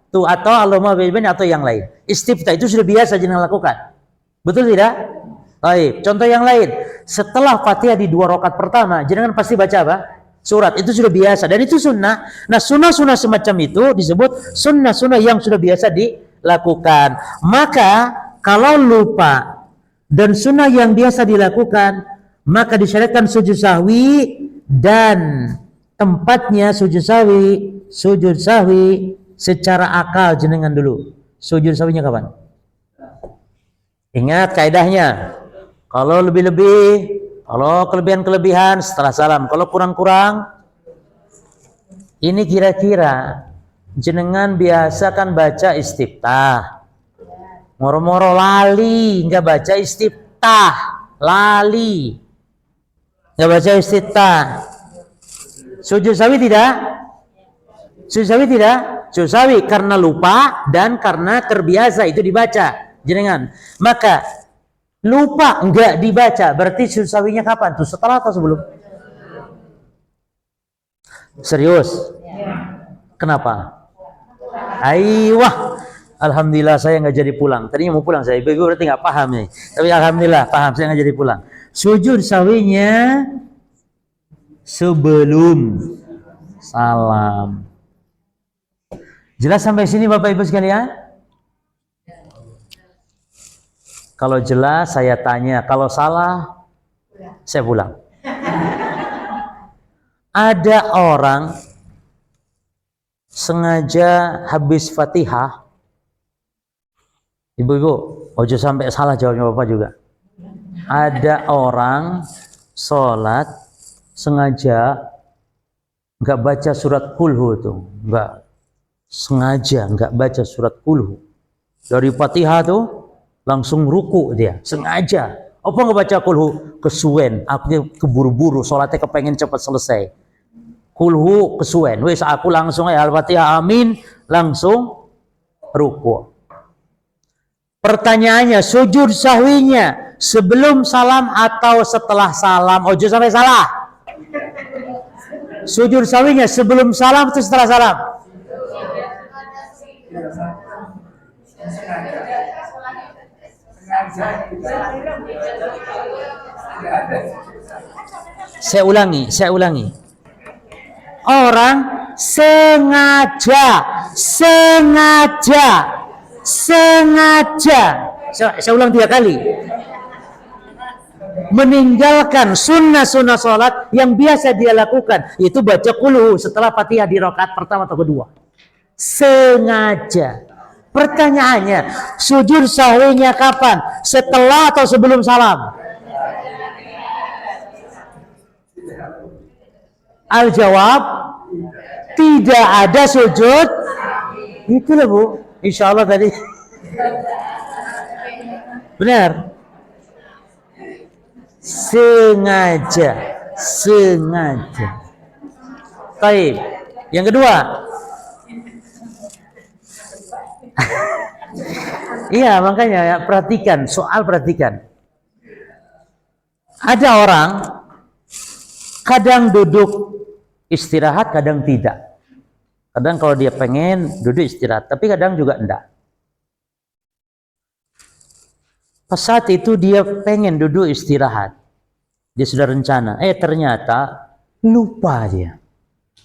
tuh atau Allahumma baik atau yang lain. Istiftah itu sudah biasa jenengan lakukan. Betul tidak? Baik. Contoh yang lain, setelah Fatihah di 2 rakaat pertama, jenengan pasti baca apa? Surat. Itu sudah biasa dan itu sunnah. Nah, sunnah-sunnah semacam itu disebut sunnah-sunnah yang sudah biasa dilakukan. Maka kalau lupa dan sunnah yang biasa dilakukan, maka disyariatkan sujud sahwi dan tempatnya sujud sahwi secara akal jenengan dulu. Sujud sahwinya kapan? Ingat kaidahnya. Kalau lebih-lebih, kalau kelebihan-kelebihan setelah salam. Kalau kurang-kurang, ini kira-kira jenengan biasa kan baca istiftah. Moro-moro lali, nggak baca istiftah, lali. Nggak baca istiftah. Sujud sahwi tidak? Sujud sahwi tidak? Sujud sahwi karena lupa dan karena terbiasa itu dibaca jenengan. Maka lupa enggak dibaca, berarti sujud sahwinya kapan tuh? Setelah atau sebelum? Serius? Kenapa? Aiyah, alhamdulillah saya nggak jadi pulang. Tadinya mau pulang saya, ibu berarti nggak paham nih. Tapi alhamdulillah paham, saya nggak jadi pulang. Sujud sahwinya sebelum salam. Jelas sampai sini Bapak Ibu sekalian? Kalau jelas saya tanya, kalau salah saya pulang. Ada orang sengaja habis Fatihah. Ibu-ibu, ojo sampai salah jawabnya Bapak juga. Ada orang sholat sengaja nggak baca surat kulhu tuh, nggak sengaja nggak baca surat kulhu. Dari Fatihah tuh langsung ruku dia, sengaja. Apa nggak baca kulhu? Kesuwen, aku keburu-buru, sholatnya kepengen cepat selesai. Kulhu kesuwen, wes aku langsung ya Al-Fatihah amin, langsung ruku. Pertanyaannya, sujud sahwinya sebelum salam atau setelah salam? Ojo sampai salah. Sujud sahwinya sebelum salam atau setelah salam? Saya ulangi. Orang sengaja. Saya ulang 3 kali. Meninggalkan sunnah-sunnah sholat yang biasa dia lakukan, yaitu baca qulhu setelah Fatihah di rakaat pertama atau kedua. Sengaja. Pertanyaannya, sujud sahwinya kapan? Setelah atau sebelum salam? Al-jawab, tidak ada sujud. Itulah Bu, insya Allah tadi. Benar. Sengaja. Baik. Yang kedua. Iya, makanya ya, perhatikan. Ada orang kadang duduk istirahat, kadang tidak. Kadang kalau dia pengen duduk istirahat, tapi kadang juga enggak. Pas saat itu dia pengen duduk istirahat. Dia sudah rencana. Ternyata lupa dia.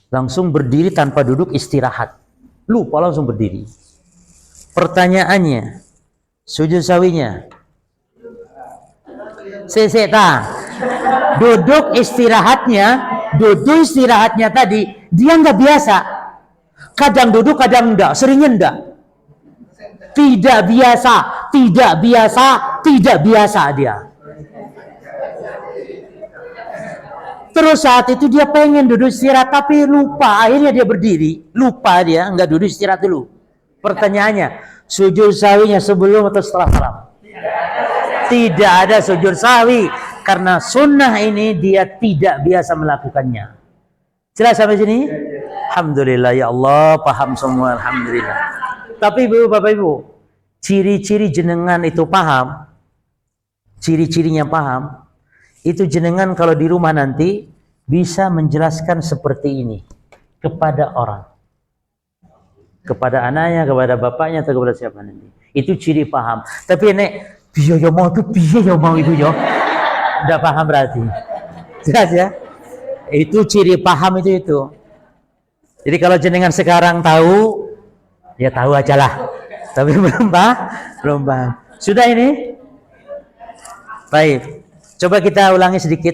Langsung berdiri tanpa duduk istirahat. Lupa langsung berdiri. Pertanyaannya, sujud sahwinya? Duduk istirahatnya tadi, dia nggak biasa. Kadang duduk, kadang enggak. Seringnya enggak. Tidak biasa, tidak biasa, tidak biasa dia. Terus saat itu dia pengen duduk istirahat, tapi lupa. Akhirnya dia berdiri. Lupa dia, enggak duduk istirahat dulu. Pertanyaannya, sujud sahwinya sebelum atau setelah salam? Tidak ada sujud sahwi. Karena sunnah ini dia tidak biasa melakukannya. Jelas sampai sini? Alhamdulillah ya Allah, paham semua, alhamdulillah. Tapi Ibu, Bapak Ibu, ciri-ciri jenengan itu paham, ciri-cirinya paham, itu jenengan kalau di rumah nanti bisa menjelaskan seperti ini kepada orang. Kepada anaknya, kepada bapaknya, atau kepada siapa nanti. Itu ciri paham. Tapi nek, biyo yo mau itu, biyo yo mau itu yo. Udah paham berarti. Jelas ya? Itu ciri paham itu. Jadi kalau jenengan sekarang tahu, ya tahu aja lah. Tapi belum paham. Sudah ini? Baik. Coba kita ulangi sedikit.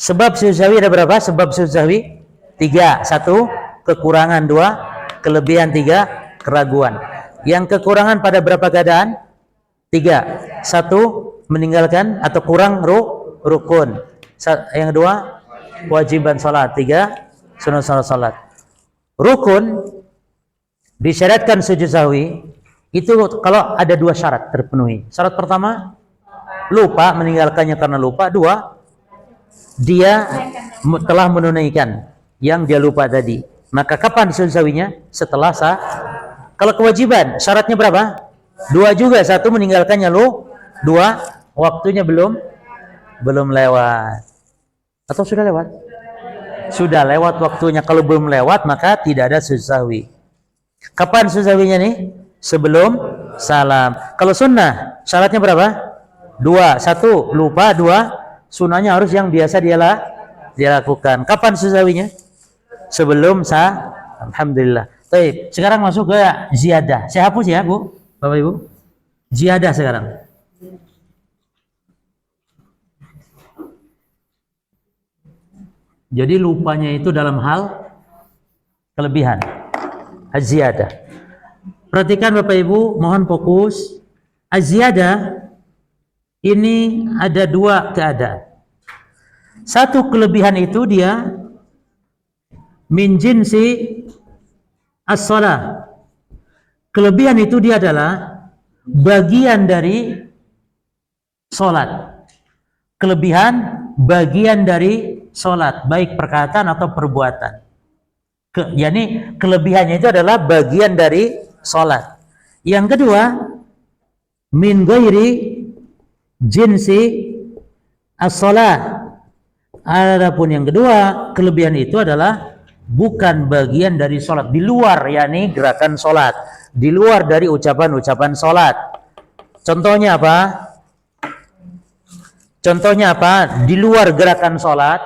Sebab sujud sahwi ada berapa? Sebab sujud sahwi 3. 1, kekurangan. 2, kelebihan. 3, keraguan. Yang kekurangan pada berapa keadaan? 3. 1, meninggalkan atau kurang rukun. Yang kedua, kewajiban salat. 3, sunat salat. Rukun disyaratkan sujud sahwi itu kalau ada 2 syarat terpenuhi. Syarat pertama, lupa, meninggalkannya karena lupa. 2, dia telah menunaikan yang dia lupa tadi. Maka kapan sujud sahwinya? Setelah sah. Kalau kewajiban, syaratnya berapa? 2 juga. 1, meninggalkannya 2, waktunya belum lewat. Atau sudah lewat? Sudah lewat waktunya. Kalau belum lewat maka tidak ada sujud sahwi. Kapan sujud sahwinya nih? Sebelum salam. Kalau sunnah syaratnya berapa? 2. 1, lupa. 2, sunnahnya harus yang biasa dia lakukan. Kapan sujud sahwinya? Sebelum alhamdulillah. Baik, sekarang masuk ke ziyadah. Saya hapus ya, Bu, Bapak Ibu. Ziyadah sekarang. Jadi lupanya itu dalam hal kelebihan. Az-ziyadah. Perhatikan Bapak Ibu, mohon fokus. Az-ziyadah ini ada 2 keadaan. 1, kelebihan itu dia min jinsi as-shalah. Kelebihan itu dia adalah bagian dari salat. Kelebihan bagian dari salat, baik perkataan atau perbuatan. Yani kelebihannya itu adalah bagian dari salat. Yang kedua, min ghairi jinsi as-shalah. Adapun yang kedua, kelebihan itu adalah bukan bagian dari salat, di luar, yakni gerakan salat, di luar dari ucapan-ucapan salat. Contohnya apa? Di luar gerakan salat.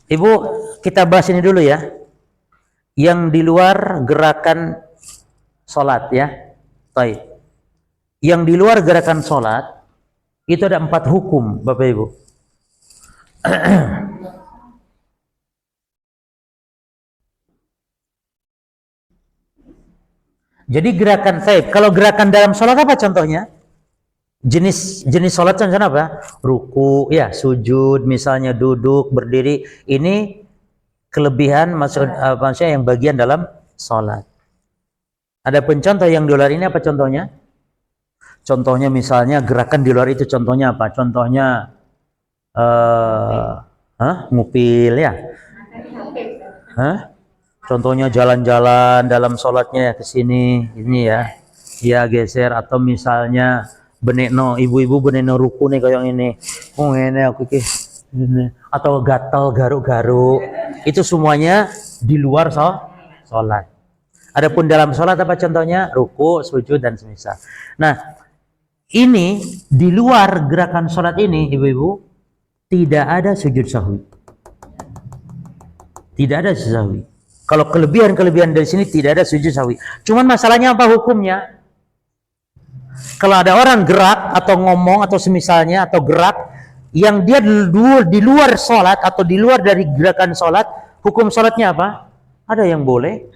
Ibu, kita bahas ini dulu ya. Yang di luar gerakan salat ya. Baik. Yang di luar gerakan salat itu ada 4 hukum, Bapak Ibu. Jadi gerakan kalau gerakan dalam salat apa contohnya? Jenis salat contohnya apa? Ruku, ya, sujud, misalnya duduk, berdiri. Ini kelebihan maksudnya yang bagian dalam salat. Ada contoh yang di luar ini apa contohnya? Contohnya misalnya gerakan di luar itu contohnya apa? Contohnya ngupil ya. Contohnya jalan-jalan dalam sholatnya ke sini, ini ya. Ya geser, atau misalnya benekno, ibu-ibu benekno ruku nih kayak ini. Oh ini aku ini. Atau gatal garuk-garuk. Itu semuanya di luar sholat. Adapun dalam sholat apa contohnya? Ruku, sujud, dan semisal. Nah, ini di luar gerakan sholat ini, ibu-ibu, tidak ada sujud sahwi. Tidak ada sujud sahwi. Kalau kelebihan-kelebihan dari sini tidak ada sujud sahwi. Cuman masalahnya apa hukumnya? Kalau ada orang gerak atau ngomong atau semisalnya atau gerak yang dia di luar sholat atau di luar dari gerakan sholat, hukum sholatnya apa? Ada yang boleh,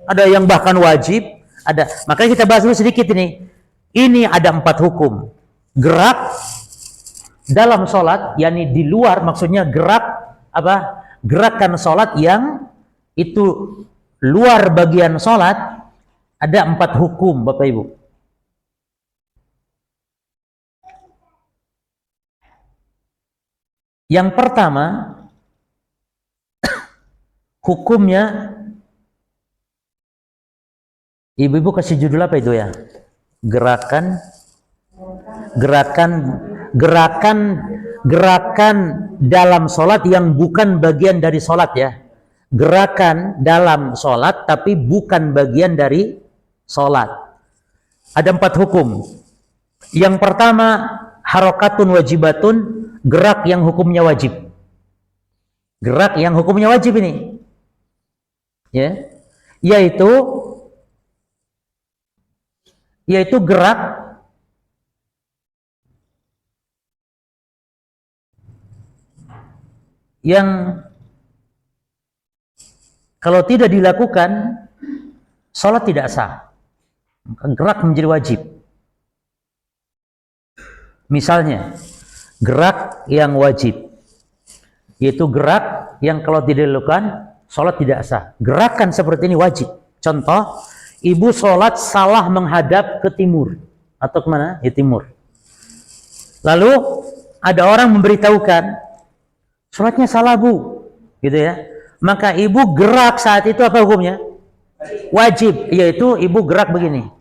ada yang bahkan wajib, ada. Makanya kita bahas dulu sedikit ini. Ini ada 4 hukum. Gerak dalam sholat, yakni di luar, maksudnya gerak apa? Gerakan sholat yang itu luar bagian sholat, ada 4 hukum, Bapak Ibu. Yang pertama, hukumnya, ibu-ibu kasih judul apa itu ya? Gerakan dalam sholat yang bukan bagian dari sholat ya. Gerakan dalam sholat tapi bukan bagian dari sholat. Ada 4 hukum. Yang pertama, harokatun wajibatun, gerak yang hukumnya wajib. Gerak yang hukumnya wajib ini, ya, yaitu gerak yang kalau tidak dilakukan sholat tidak sah. Gerak menjadi wajib. Misalnya, gerak yang wajib, yaitu gerak yang kalau tidak dilakukan sholat tidak sah. Gerakan seperti ini wajib. Contoh, ibu sholat salah menghadap ke timur atau kemana? Ya timur. Lalu ada orang memberitahukan sholatnya salah bu, gitu ya. Maka ibu gerak saat itu apa hukumnya? Wajib, yaitu ibu gerak begini.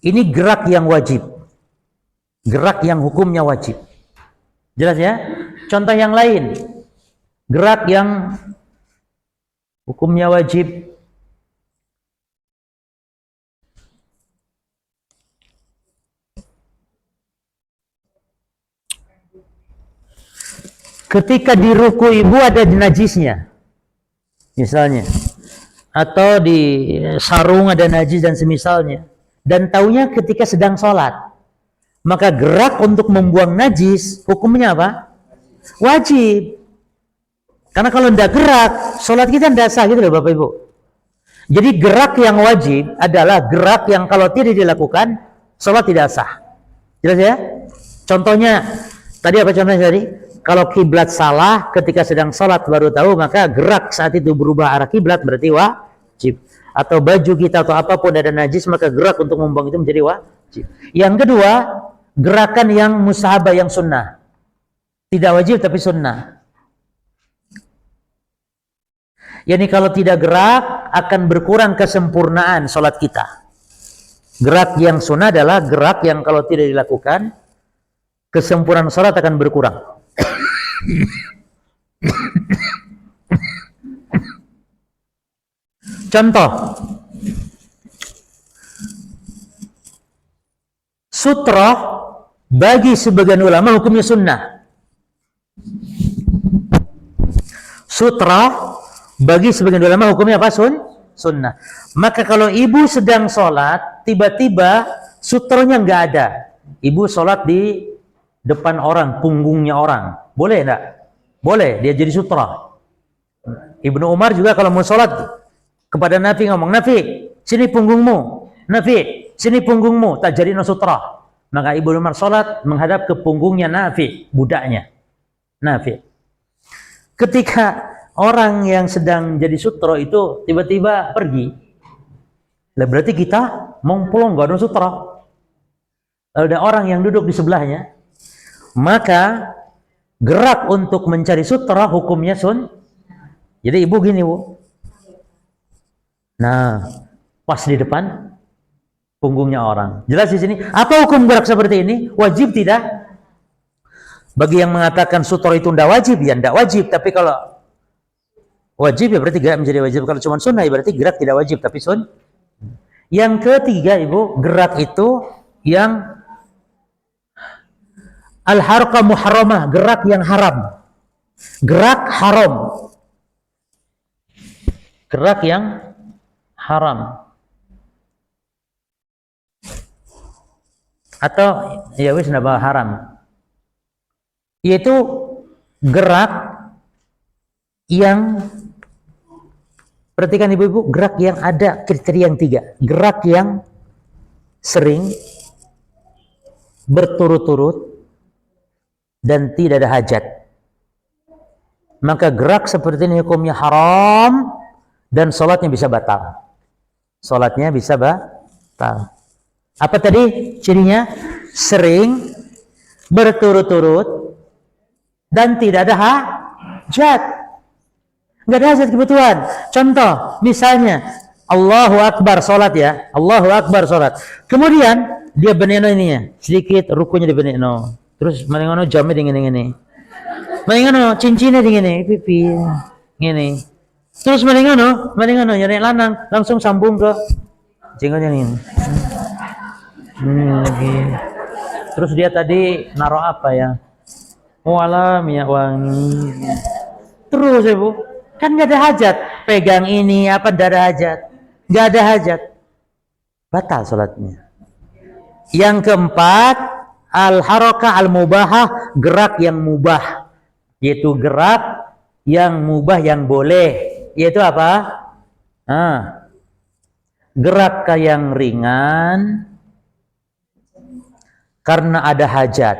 Ini gerak yang wajib. Gerak yang hukumnya wajib. Jelas ya? Contoh yang lain. Gerak yang hukumnya wajib. Ketika di ruku ibu ada najisnya. Misalnya. Atau di sarung ada najis dan semisalnya. Dan taunya ketika sedang sholat. Maka gerak untuk membuang najis, hukumnya apa? Wajib. Karena kalau tidak gerak, sholat kita tidak sah gitu loh Bapak Ibu. Jadi gerak yang wajib adalah gerak yang kalau tidak dilakukan, sholat tidak sah. Jelas ya? Contohnya, tadi apa contohnya tadi? Kalau kiblat salah ketika sedang sholat baru tahu, maka gerak saat itu berubah arah kiblat berarti wajib. Atau baju kita atau apapun ada najis, maka gerak untuk membuang itu menjadi wajib. Yang kedua, gerakan yang mustahabah, yang sunnah. Tidak wajib tapi sunnah. Yani kalau tidak gerak akan berkurang kesempurnaan sholat kita. Gerak yang sunnah adalah gerak yang kalau tidak dilakukan kesempurnaan sholat akan berkurang. Contoh, sutroh bagi sebagian ulama hukumnya sunnah. Sutroh bagi sebagian ulama hukumnya apa? Sunnah. Maka kalau ibu sedang sholat, tiba-tiba sutrohnya nggak ada. Ibu sholat di depan orang, punggungnya orang. Boleh enggak? Boleh, dia jadi sutroh. Ibnu Umar juga kalau mau sholat, kepada Nafi ngomong, Nafi, sini punggungmu. Nafi, sini punggungmu. Tak jadi sutroh. Maka Ibnu Umar sholat menghadap ke punggungnya Nafi, budaknya. Nafi. Ketika orang yang sedang jadi sutro itu tiba-tiba pergi, lah berarti kita mau pulang gak ada sutro. Lalu ada orang yang duduk di sebelahnya, maka gerak untuk mencari sutro hukumnya Jadi ibu gini bu, nah pas di depan punggungnya orang. Jelas di sini. Apa hukum gerak seperti ini? Wajib tidak? Bagi yang mengatakan sutro itu tidak wajib, ya tidak wajib. Tapi kalau wajib ya berarti gerak menjadi wajib. Kalau cuma sunnah ya berarti gerak tidak wajib tapi sunnah. Yang ketiga ibu, gerak itu yang al-harqa muharramah, gerak yang haram. Gerak haram. Gerak yang haram. Atau ya wis napa haram. Yaitu gerak yang, perhatikan ibu-ibu, gerak yang ada kriteria yang 3. Gerak yang sering, berturut-turut, dan tidak ada hajat. Maka gerak seperti ini hukumnya haram dan sholatnya bisa batal. Sholatnya bisa batal. Apa tadi cirinya? Sering, berturut-turut, dan tidak ada hajat. Nggak ada hajat kebutuhan. Contoh, misalnya Allahu Akbar sholat ya, Allahu Akbar sholat. Kemudian dia beneno ininya, sedikit rukunya di beneno. Terus menengono jamnya dengan ini. Menengono cincinnya dengan ini, pipi ini. Terus menengono nyari lanang, langsung sambung ke jenggotnya ini. Lagi. Terus dia tadi naruh apa ya? Wala minyak wangi. Terus ibu, kan nggak ada hajat. Pegang ini apa? Nggak ada hajat. Nggak ada hajat. Batal sholatnya. Yang keempat, al-harakah al-mubahah, gerak yang mubah, yaitu gerak yang mubah yang boleh, yaitu apa? Gerak yang ringan karena ada hajat,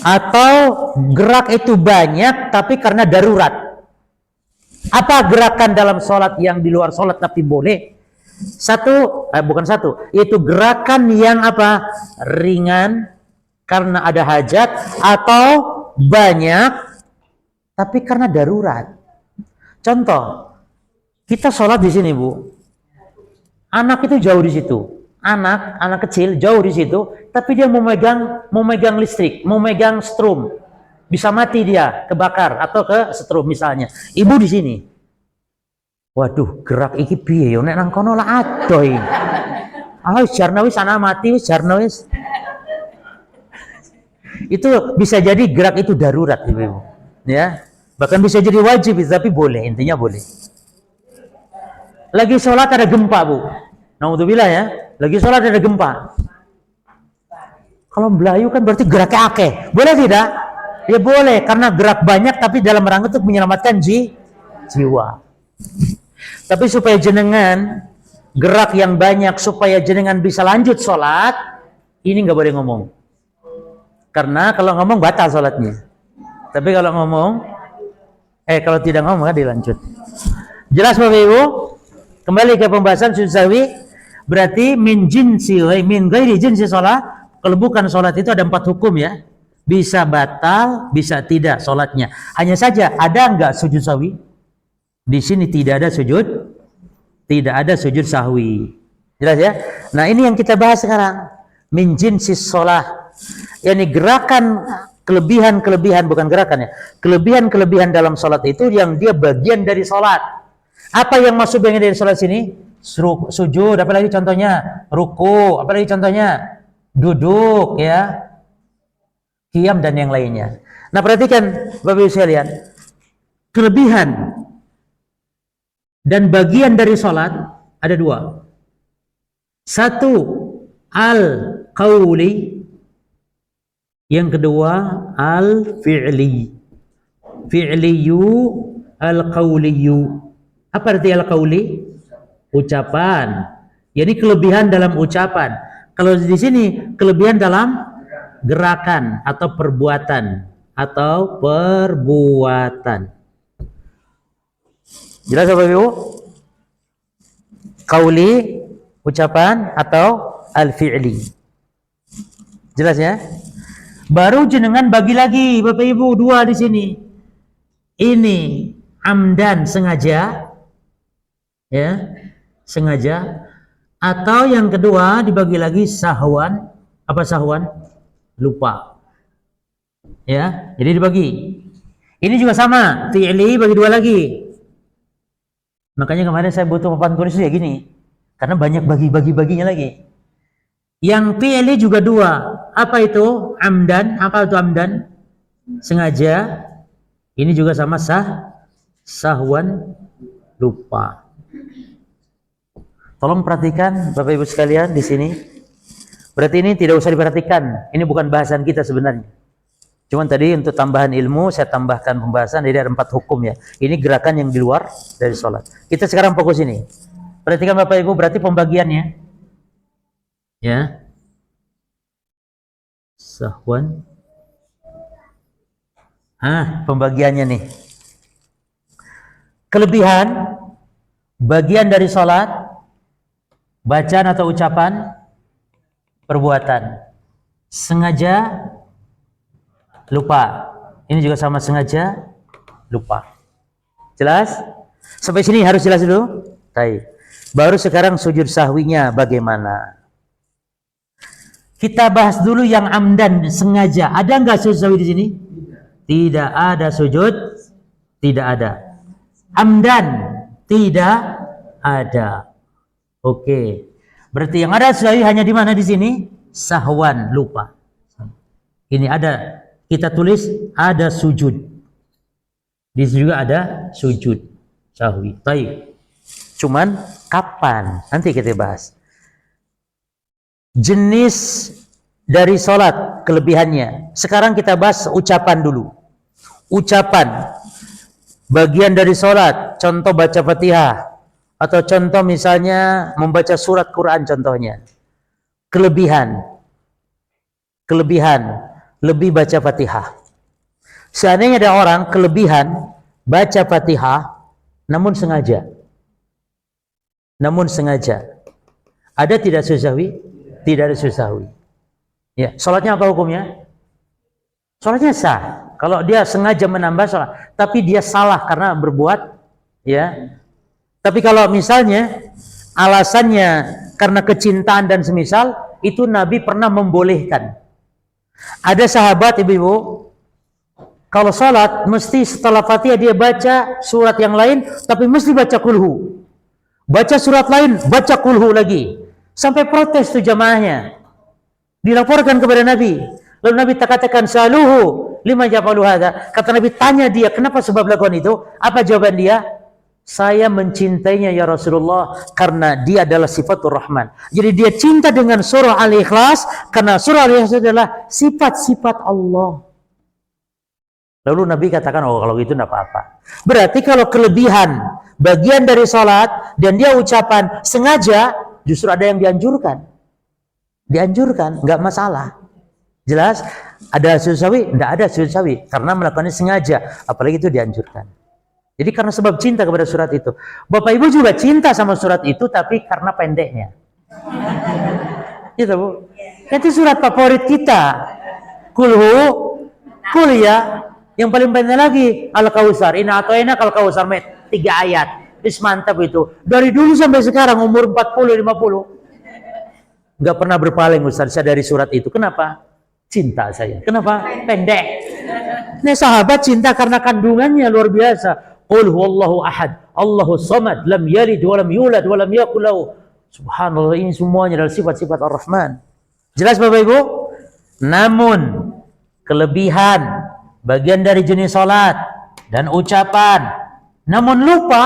atau gerak itu banyak tapi karena darurat. Apa gerakan dalam sholat yang di luar sholat tapi boleh? Bukan satu, yaitu gerakan yang apa? Ringan karena ada hajat, atau banyak tapi karena darurat. Contoh, kita sholat di sini bu, anak itu jauh di situ, anak kecil jauh di situ, tapi dia mau megang listrik, mau megang strum, bisa mati dia, kebakar atau ke setrum misalnya. Ibu di sini. Waduh, gerak iki piye yo nek nang kono lah adoh iki. Jarna wis ana mati wis jarna wis. Itu bisa jadi gerak itu darurat Ibu. Ya. Bahkan bisa jadi wajib tapi boleh, intinya boleh. Lagi sholat ada gempa, Bu. Naudzubillah ya. Lagi sholat ada gempa. Kalau Melayu kan berarti geraknya akeh. Boleh tidak? Ya boleh, karena gerak banyak tapi dalam rangka untuk menyelamatkan jiwa. Tapi supaya jenengan gerak yang banyak supaya jenengan bisa lanjut sholat, ini nggak boleh ngomong. Karena kalau ngomong batal sholatnya. Tapi kalau ngomong, kalau tidak ngomong kan dilanjut. Jelas Bapak Ibu? Kembali ke pembahasan sujud sahwi, berarti min ghairi jinsi sholat. Kalau bukan sholat itu ada 4 hukum ya. Bisa batal, bisa tidak sholatnya. Hanya saja ada nggak sujud sahwi? Di sini tidak ada sujud sahwi. Jelas ya? Nah ini yang kita bahas sekarang. Min jinsis sholat. Yani gerakan kelebihan bukan gerakan ya. Kelebihan dalam sholat itu yang dia bagian dari sholat. Apa yang masuk bagian dari sholat sini? Sujud, apalagi contohnya ruku, apalagi contohnya duduk ya. Qiyam dan yang lainnya. Nah perhatikan Bapak Ibu sekalian. Kelebihan dan bagian dari sholat ada 2. 1 al-qawli, yang kedua al-fi'li. Fi'liyu, al-qawliyu. Apa arti al-qawli? Ucapan. Jadi kelebihan dalam ucapan. Kalau di sini kelebihan dalam gerakan atau perbuatan. Jelas Bapak Ibu? Qauli, ucapan, atau al-fi'li. Jelas ya? Baru jenengan bagi lagi Bapak Ibu 2 di sini. Ini amdan, sengaja. Ya, sengaja. Atau yang kedua dibagi lagi sahwan. Apa sahwan? Lupa. Ya, jadi dibagi. Ini juga sama, fi'li bagi 2 lagi. Makanya kemarin saya butuh papan tulis ya gini. Karena banyak bagi-baginya lagi. Yang fi'li juga 2. Apa itu? Amdan. Apa itu amdan? Sengaja. Ini juga sama sahwan, lupa. Tolong perhatikan Bapak Ibu sekalian di sini. Berarti ini tidak usah diperhatikan. Ini bukan bahasan kita sebenarnya. Cuman tadi untuk tambahan ilmu saya tambahkan pembahasan, jadi ada 4 hukum ya. Ini gerakan yang di luar dari sholat. Kita sekarang fokus ini. Perhatikan Bapak Ibu, berarti pembagiannya. Ya. Sahwan. Pembagiannya nih. Kelebihan, bagian dari sholat, bacaan atau ucapan, perbuatan. Sengaja, lupa. Ini juga sama, sengaja, lupa. Jelas? Sampai sini harus jelas dulu? Baik. Baru sekarang sujud sahwinya bagaimana? Kita bahas dulu yang amdan, sengaja. Ada nggak sujud sahwi di sini? Tidak ada sujud, tidak ada. Amdan, tidak ada. Oke. Berarti yang ada sujud sahwi hanya di mana di sini? Sahwan, lupa. Ini ada, kita tulis ada sujud. Di sini juga ada sujud sahwi. Baik. Cuman kapan? Nanti kita bahas. Jenis dari sholat, kelebihannya. Sekarang kita bahas ucapan dulu. Ucapan, bagian dari sholat, contoh baca Fatihah, atau contoh misalnya membaca surat Quran contohnya. Kelebihan, lebih baca Fatihah. Seandainya ada orang kelebihan baca Fatihah, namun sengaja. Ada tidak sujud sahwi? Tidak ada sujud sahwi. Ya, sholatnya apa hukumnya? Sholatnya sah. Kalau dia sengaja menambah sholat, tapi dia salah karena berbuat, ya. Tapi kalau misalnya alasannya karena kecintaan dan semisal, itu Nabi pernah membolehkan. Ada sahabat ibu-ibu, kalau sholat mesti setelah Fatihah dia baca surat yang lain, tapi mesti baca kulhu. Baca surat lain, baca kulhu lagi. Sampai protes tuh jamaahnya. Dilaporkan kepada Nabi. Lalu Nabi katakan, saluhu lima jafalu hadza. Kata Nabi, tanya dia, kenapa sebab lakukan itu? Apa jawaban dia? Saya mencintainya ya Rasulullah karena dia adalah sifatur Rahman. Jadi dia cinta dengan surah Al-Ikhlas karena surah Al-Ikhlas adalah sifat-sifat Allah. Lalu Nabi katakan, oh kalau gitu tidak apa-apa. Berarti kalau kelebihan bagian dari sholat dan dia ucapan sengaja, justru ada yang dianjurkan. Dianjurkan, nggak masalah. Jelas? Ada sujud sahwi? Tidak ada sujud sahwi karena melakukannya sengaja, apalagi itu dianjurkan. Jadi karena sebab cinta kepada surat itu. Bapak Ibu juga cinta sama surat itu, tapi karena pendeknya. Gitu Bu. Itu surat favorit kita. Kulhu, kuliah. Yang paling pendek lagi Al-Kautsar. Inna atoina Al-Kautsar, 3 ayat. Terus mantap itu. Dari dulu sampai sekarang umur 40 50. Enggak pernah berpaling Ustaz saya dari surat itu. Kenapa? Cinta saya. Kenapa? Pendek. Ini sahabat cinta karena kandungannya luar biasa. Qul huwallahu ahad, Allahus samad, lam yalid wa lam yulad wa lam yakul lahu. Subhanallah, ini semuanya adalah sifat-sifat Ar-Rahman. Jelas Bapak Ibu? Namun kelebihan bagian dari jenis salat dan ucapan, namun lupa,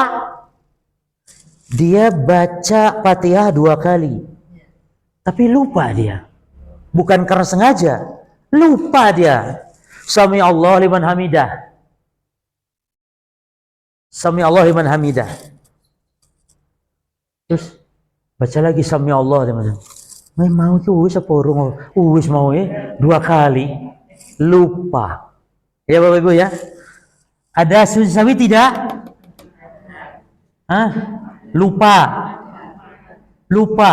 dia baca Fatihah 2 kali. Tapi lupa dia. Bukan karena sengaja. Lupa dia. Sami Allah liman hamidah. Sami Allah liman hamidah. Terus baca lagi Sami Allah liman hamidah. Mau itu wis apa urung? Wis mau 2 kali. Lupa. Ya Bapak Ibu ya. Ada sujud sahwi tidak? Lupa.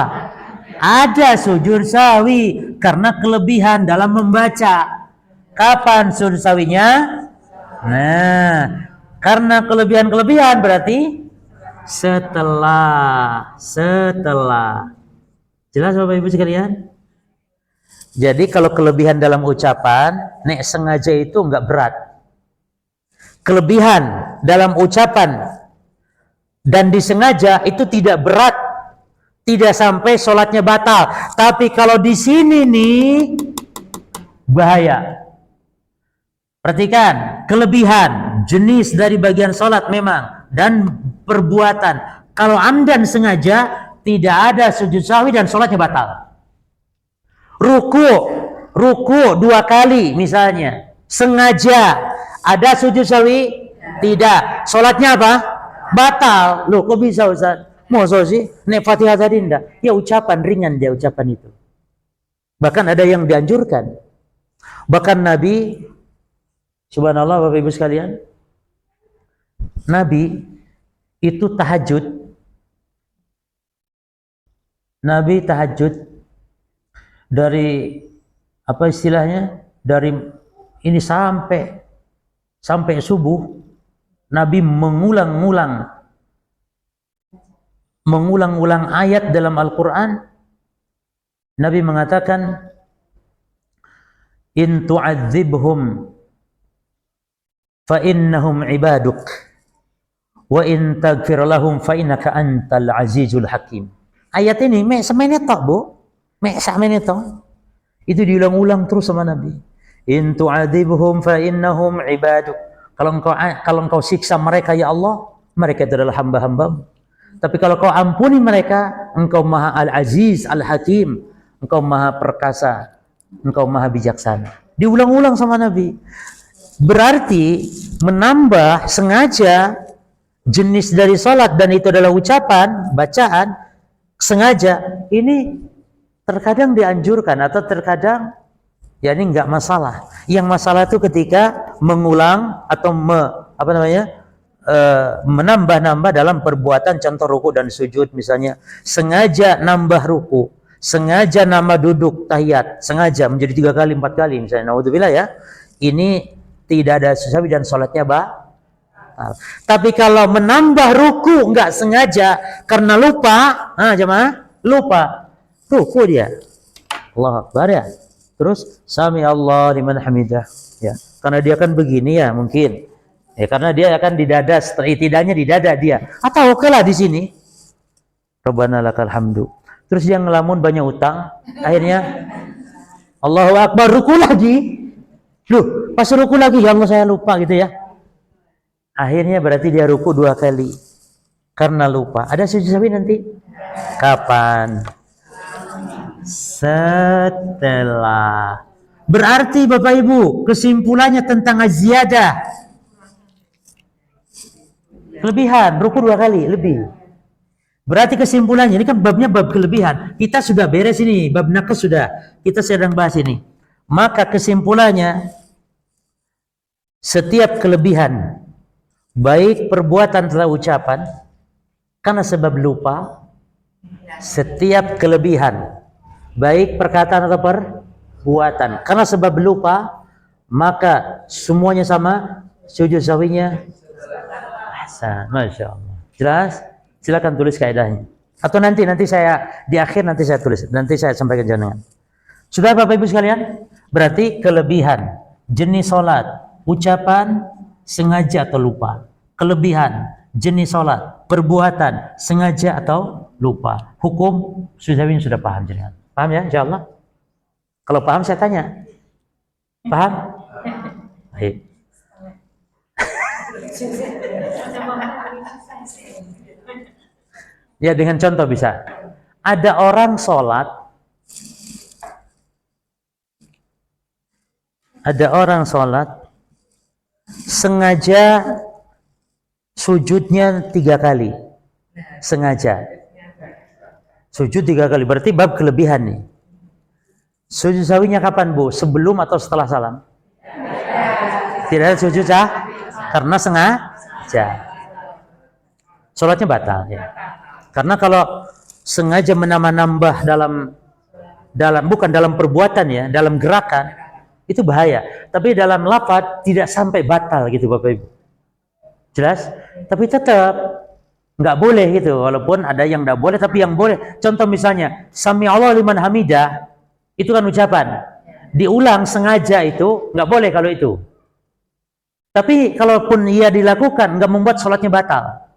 Ada sujud sahwi karena kelebihan dalam membaca. Kapan sujud sahwinya? Nah, karena kelebihan berarti setelah. Jelas Bapak Ibu sekalian? Jadi kalau kelebihan dalam ucapan, nek sengaja itu enggak berat. Kelebihan dalam ucapan dan disengaja itu tidak berat. Tidak sampai sholatnya batal. Tapi kalau di sini nih bahaya. Perhatikan, kelebihan jenis dari bagian sholat memang dan perbuatan. Kalau amdan sengaja tidak ada sujud sahwi dan sholatnya batal. Ruku 2 kali misalnya. sengaja. Ada sujud sahwi? Tidak. Sholatnya apa? Batal. Loh, kok bisa Ustaz? Masa sih? Nek Fatihah tadi enggak? Ya ucapan ringan dia ucapan itu. Bahkan ada yang dianjurkan. Bahkan Nabi, subhanallah Bapak Ibu sekalian, Nabi itu tahajud. Nabi tahajud dari apa istilahnya? Dari ini sampai subuh. Nabi mengulang-ulang ayat dalam Al-Quran. Nabi mengatakan, in tu'adzibhum fa innahum ibaduk wa in taghfir lahum fa innaka antal azizul hakim. Ayat ini mek semene tok, Bu. Mek sakmene tok. Itu diulang-ulang terus sama Nabi. In tu'adzibhum fa innahum ibaduk. Kalau engkau siksa mereka ya Allah, mereka itu adalah hamba-hambamu. Tapi kalau kau ampuni mereka, engkau Maha Al-Aziz, Al-Hakim, engkau Maha Perkasa, engkau Maha Bijaksana. Diulang-ulang sama Nabi. Berarti menambah sengaja jenis dari salat dan itu adalah ucapan, bacaan sengaja, ini terkadang dianjurkan atau terkadang ya ini enggak masalah. Yang masalah itu ketika mengulang atau menambah-nambah dalam perbuatan, contoh ruku dan sujud misalnya, sengaja nambah ruku, sengaja nambah duduk tahiyat, sengaja menjadi 3 kali 4 kali misalnya, naudzubillah ya, ini tidak ada sahwi dan sholatnya batal. Tapi kalau menambah ruku enggak sengaja karena lupa, jemaah lupa ruku dia, Allahu Akbar ya, terus sami Allah liman hamidah ya, karena dia kan begini ya mungkin ya, karena dia akan di dada, tidaknya di dada dia, atau oke lah di sini Rabbana lakal hamdu, terus dia ngelamun banyak utang, akhirnya Allahu Akbar ruku lagi, loh pas ruku lagi ya Allah saya lupa gitu ya, akhirnya berarti dia ruku 2 kali karena lupa. Ada sujud sahwi nanti kapan? Setelah. Berarti Bapak Ibu, kesimpulannya tentang aziyadah, kelebihan, ruku 2 kali lebih. Berarti kesimpulannya, ini kan babnya bab kelebihan. Kita sudah beres ini, bab naqs sudah. Kita sedang bahas ini. Maka kesimpulannya, setiap kelebihan, baik perbuatan atau ucapan, karena sebab lupa, setiap kelebihan, baik perkataan atau perbuatan, karena sebab lupa, maka semuanya sama, sujud sahwinya Masya Allah. Jelas? Silakan tulis kaidahnya. Atau nanti saya di akhir nanti saya tulis. Nanti saya sampaikan jenengan. Sudah Bapak Ibu sekalian? Berarti kelebihan jenis salat, ucapan sengaja atau lupa. Kelebihan jenis salat, perbuatan sengaja atau lupa. Hukum sudah paham jenengan. Paham ya insyaallah? Kalau paham saya tanya. Paham? Baik. Ya dengan contoh bisa. Ada orang sholat, sengaja sujudnya 3 kali, sengaja sujud 3 kali, berarti bab kelebihan nih. Sujud sahwinya kapan Bu? Sebelum atau setelah salam? Tidak ada sujud karena sengaja, sholatnya batal ya. Karena kalau sengaja menambah dalam bukan dalam perbuatan ya, dalam gerakan itu bahaya. Tapi dalam lafaz tidak sampai batal gitu Bapak Ibu. Jelas? Tapi tetap nggak boleh gitu. Walaupun ada yang nggak boleh, tapi yang boleh. Contoh misalnya, Sami Allah liman hamidah, itu kan ucapan. Diulang sengaja itu nggak boleh kalau itu. Tapi kalaupun ia dilakukan nggak membuat sholatnya batal.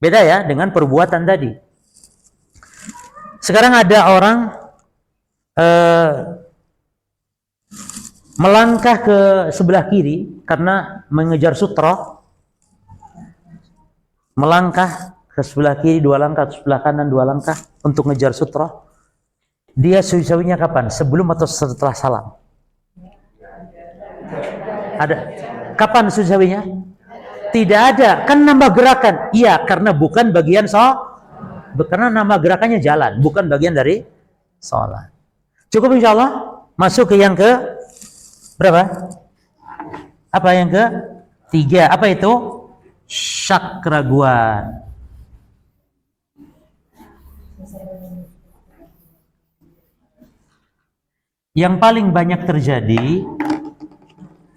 Beda ya dengan perbuatan tadi. Sekarang ada orang melangkah ke sebelah kiri karena mengejar sutra. Melangkah ke sebelah kiri 2 langkah, ke sebelah kanan 2 langkah untuk ngejar sutra. Dia sujud sahwinya kapan? Sebelum atau setelah salam? Ada. Kapan sujud sahwinya? Tidak ada. Kan nambah gerakan. Iya, karena bukan bagian karena nama gerakannya jalan, bukan bagian dari sholat. Cukup insya Allah. Masuk ke yang ke berapa? Apa yang ke 3? Apa itu? Syak, keraguan. Yang paling banyak terjadi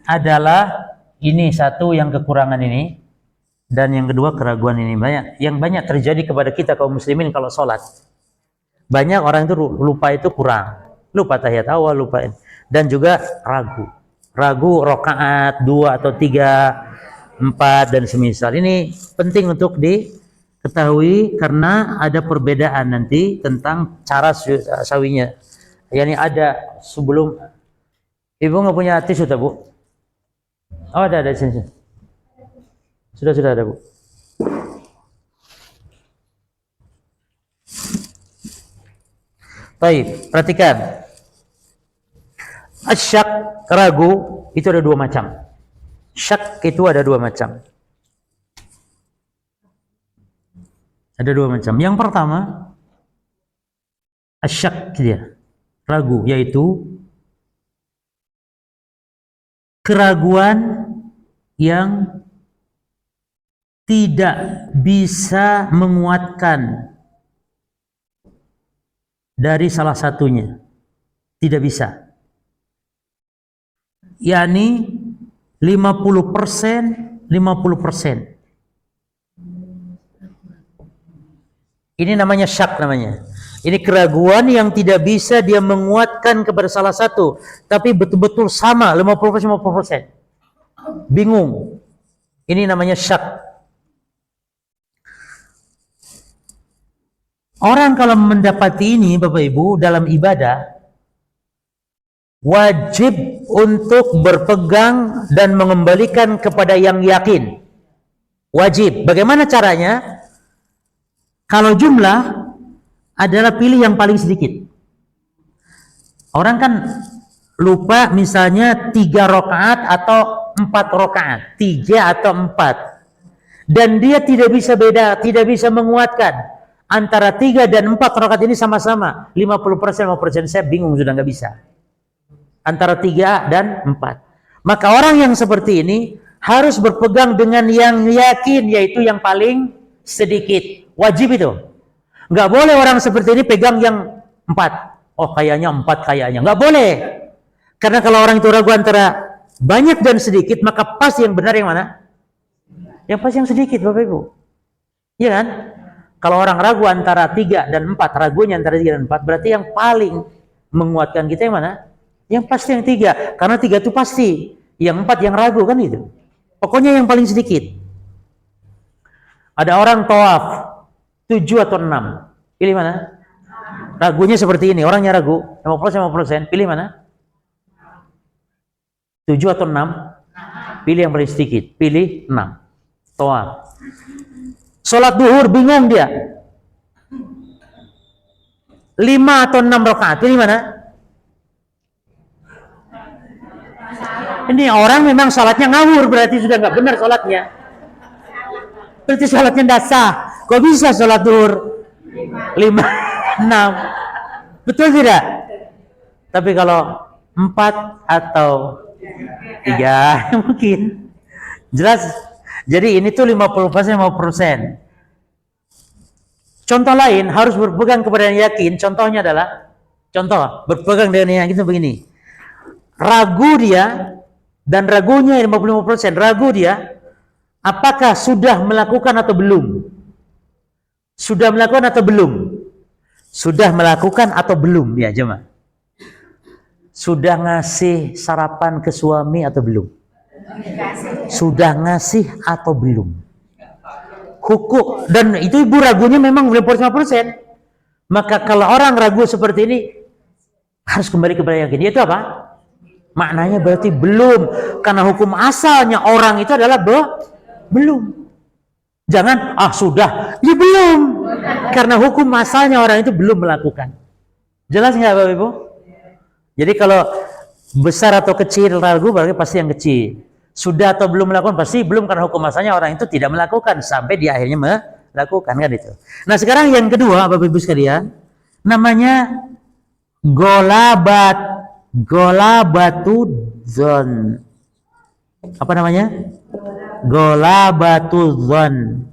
adalah ini satu, yang kekurangan ini, dan yang kedua keraguan ini. Yang banyak terjadi kepada kita kaum muslimin kalau sholat. Banyak orang itu lupa, itu kurang, lupa tahiyat awal, lupa, dan juga ragu rakaat 2 atau 3, 4 dan semisal. Ini penting untuk diketahui karena ada perbedaan nanti tentang cara sawinya. Yani ada sebelum. Ibu nggak punya tisu tak, Bu? Oh, ada sini. Sudah ada, Bu. Baik, perhatikan. Asyak, ragu, itu ada 2 macam. Syak itu ada 2 macam. Ada 2 macam. Yang pertama, asyak dia, ragu, yaitu keraguan yang tidak bisa menguatkan dari salah satunya. Tidak bisa. Yani 50%, 50%. Ini namanya syak namanya. Ini keraguan yang tidak bisa dia menguatkan kepada salah satu, tapi betul-betul sama 50%, 50%. Bingung. Ini namanya syak. Orang kalau mendapati ini, Bapak Ibu, dalam ibadah, wajib untuk berpegang dan mengembalikan kepada yang yakin. Wajib. Bagaimana caranya? Kalau jumlah adalah pilih yang paling sedikit. Orang kan lupa misalnya 3 rakaat atau 4 rakaat, 3 atau 4. Dan dia tidak bisa beda, tidak bisa menguatkan antara 3 dan 4 rakaat ini sama-sama 50%, 50%. Saya bingung, sudah nggak bisa. Antara 3 dan 4. Maka orang yang seperti ini harus berpegang dengan yang yakin, yaitu yang paling sedikit. Wajib itu. Nggak boleh orang seperti ini pegang yang 4. Oh, kayaknya 4 kayaknya. Nggak boleh. Karena kalau orang itu ragu antara banyak dan sedikit, maka pas yang benar yang mana? Yang pas yang sedikit, Bapak Ibu. Iya kan? Kalau orang ragu antara 3 dan 4, ragunya antara 3 dan 4, berarti yang paling menguatkan kita yang mana? Yang pasti yang 3. Karena 3 itu pasti. Yang 4 yang ragu, kan itu. Pokoknya yang paling sedikit. Ada orang tawaf 7 atau 6. Pilih mana? Ragunya seperti ini. Orangnya ragu 50%, pilih mana? 7 atau 6? Pilih yang paling sedikit. Pilih 6. Tawaf. Sholat duhur bingung dia. 5 atau 6 rakaat. Pilih mana? Ini orang memang sholatnya ngawur, berarti sudah nggak benar sholatnya. Berarti sholatnya tidak sah. Kok bisa sholat duhur 5, 6? Betul tidak? Tapi kalau 4 atau 3 mungkin jelas. Jadi ini tuh 50%, 50%. Contoh lain, harus berpegang kepada yang yakin. Contohnya adalah, berpegang dengan yang yakin itu begini. Ragu dia, dan ragunya 55%. Ragu dia, apakah sudah melakukan atau belum? Sudah melakukan atau belum? Sudah melakukan atau belum, ya jemaah? Sudah ngasih sarapan ke suami atau belum? Sudah ngasih atau belum? Hukum, dan itu ibu ragunya memang 55%. Maka kalau orang ragu seperti ini harus kembali kepada yakin. Itu apa? Maknanya berarti belum, karena hukum asalnya orang itu adalah belum. Jangan sudah, ya belum, karena hukum asalnya orang itu belum melakukan. Jelas nggak Bapak Ibu? Jadi kalau besar atau kecil ragu berarti pasti yang kecil. Sudah atau belum melakukan? Pasti belum, karena hukum asalnya orang itu tidak melakukan sampai dia akhirnya melakukan, kan itu. Nah sekarang yang kedua Bapak Ibu sekalian, namanya golabatu zon. Apa namanya? Golabatu zon.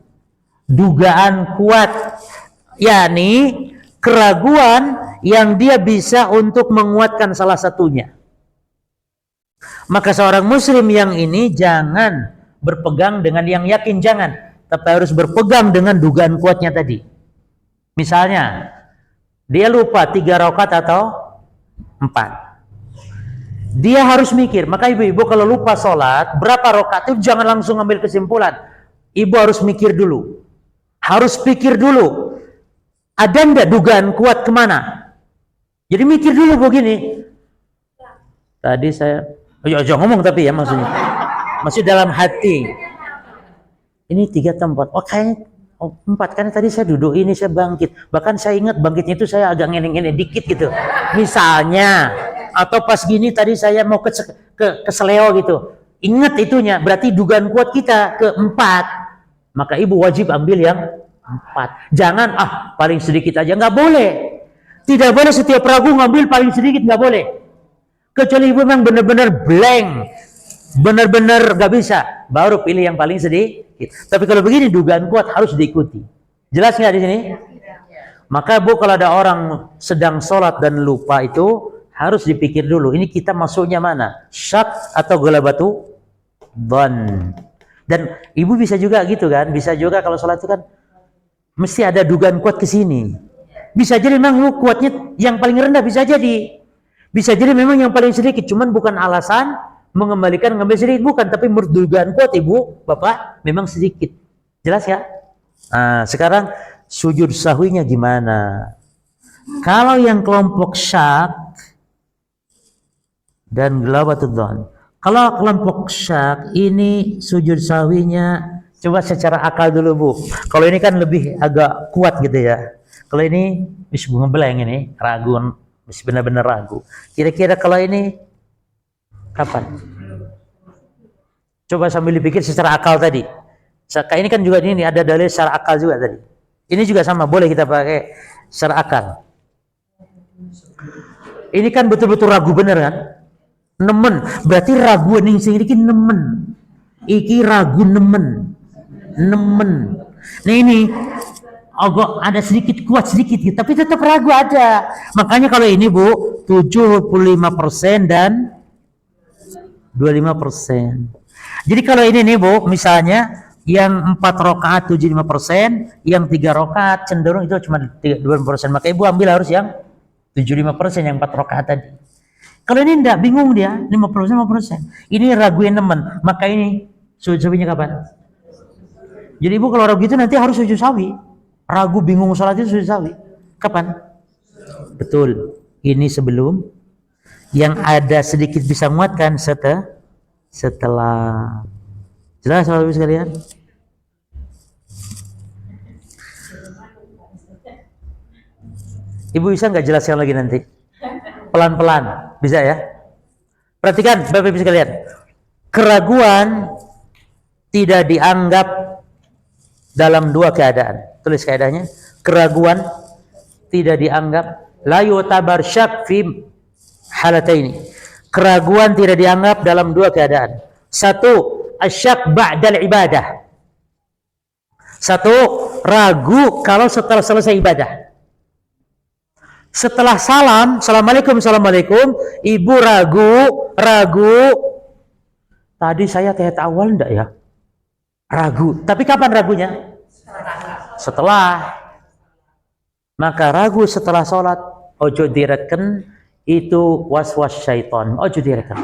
Dugaan kuat, yakni keraguan yang dia bisa untuk menguatkan salah satunya. Maka seorang muslim yang ini jangan berpegang dengan yang yakin, jangan, tapi harus berpegang dengan dugaan kuatnya tadi. Misalnya dia lupa 3 rakaat atau 4, dia harus mikir. Maka ibu-ibu kalau lupa sholat berapa rakaat itu jangan langsung ambil kesimpulan. Ibu harus mikir dulu, harus pikir dulu, ada enggak dugaan kuat kemana. Jadi mikir dulu begini, tadi saya jangan ngomong, tapi ya maksudnya masih dalam hati, ini 3 atau 4, oh kayaknya 4, karena tadi saya duduk ini, saya bangkit, bahkan saya ingat bangkitnya itu saya agak ngene-ngene dikit gitu misalnya, atau pas gini tadi saya mau keseleo gitu, ingat itunya, berarti dugaan kuat kita ke 4, maka ibu wajib ambil yang 4. Jangan paling sedikit aja, nggak boleh, tidak boleh setiap ragu ngambil paling sedikit, nggak boleh. Kecuali ibu memang benar-benar blank, benar-benar gak bisa, baru pilih yang paling sedikit. Tapi kalau begini dugaan kuat harus diikuti. Jelas nggak di sini? Maka Bu, kalau ada orang sedang sholat dan lupa itu harus dipikir dulu. Ini kita masuknya mana? Syak atau golabatu dhon. Dan ibu bisa juga gitu kan? Bisa juga kalau sholat itu kan mesti ada dugaan kuat ke sini. Bisa jadi memang kuatnya yang paling rendah, bisa jadi. Bisa jadi memang yang paling sedikit, cuman bukan alasan mengembalikan ngambil sedikit, bukan, tapi menurut dugaan kuat ibu, bapak memang sedikit. Jelas ya? Nah, sekarang sujud sahwinya gimana? Kalau yang kelompok syak dan golabatud dhon, kalau kelompok syak ini sujud sahwinya coba secara akal dulu Bu. Kalau ini kan lebih agak kuat gitu ya. Kalau ini bisa ngeblank, ini ragu, masih benar-benar ragu. Kira-kira kalau ini kapan? Coba sambil dipikir secara akal tadi. Ini kan juga ini ada dalil secara akal juga tadi. Ini juga sama, boleh kita pakai secara akal. Ini kan betul-betul ragu bener kan? Nemen, berarti ragu ning sing iki nemen. Iki ragu nemen. Nemen. Nah ini agak ada sedikit kuat sedikit gitu, tapi tetap ragu ada. Makanya kalau ini Bu 75% dan 25%. Jadi kalau ini nih Bu, misalnya yang 4 rakaat 75%, yang 3 rakaat cenderung itu cuma 20%, maka Ibu ambil harus yang 75%, yang 4 rakaat tadi. Kalau ini enggak, bingung dia, 50%. Ini raguin teman, maka ini sujud sawinya kapan? Jadi Ibu kalau ragu itu nanti harus sujud sawi. Ragu bingung sholat itu sujud sawi. Kapan? Betul. Ini sebelum, yang ada sedikit bisa menguatkan setelah. Jelas Bapak Ibu sekalian? Ibu bisa nggak jelaskan lagi nanti? Pelan-pelan, bisa ya? Perhatikan Bapak Ibu sekalian. Keraguan tidak dianggap dalam 2 keadaan. Tulis kaidahnya. Keraguan tidak dianggap, la yutabar syak fi halataini. Keraguan tidak dianggap dalam 2 keadaan. 1, asyak ba'dal ibadah. 1, ragu kalau setelah selesai ibadah. Setelah salam, assalamualaikum, assalamualaikum, ibu ragu, tadi saya tahiyat awal enggak ya? Ragu. Tapi kapan ragunya? Setelah. Maka ragu setelah sholat, ojo direken, itu was-was syaitan. Ojo direken.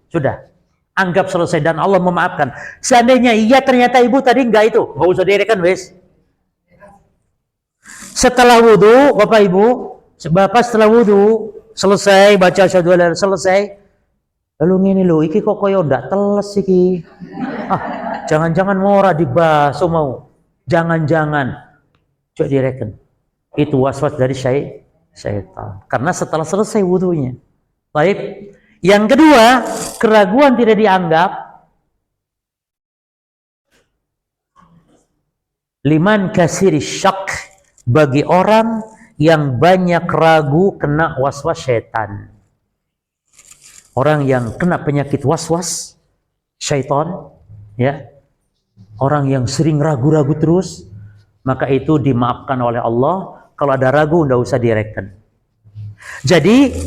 Sudah. Anggap selesai dan Allah memaafkan. Seandainya iya ternyata ibu tadi enggak itu, enggak usah direken wes. Setelah wudu, Bapak Ibu, Bapak setelah wudu selesai baca asyhadu alla ilaha illallah, selesai, lalu ngene lho, iki kok koyo ndak teles iki. Jangan-jangan mora dibasuh mau. Jangan-jangan. Coba direken. Itu was-was dari syaitan. Karena setelah selesai wudunya. Baik. Yang kedua, keraguan tidak dianggap Liman kasiri syak, bagi orang yang banyak ragu kena waswas syaitan. Orang yang kena penyakit waswas syaitan, ya, orang yang sering ragu-ragu terus, maka itu dimaafkan oleh Allah. Kalau ada ragu, tidak usah direken. Jadi,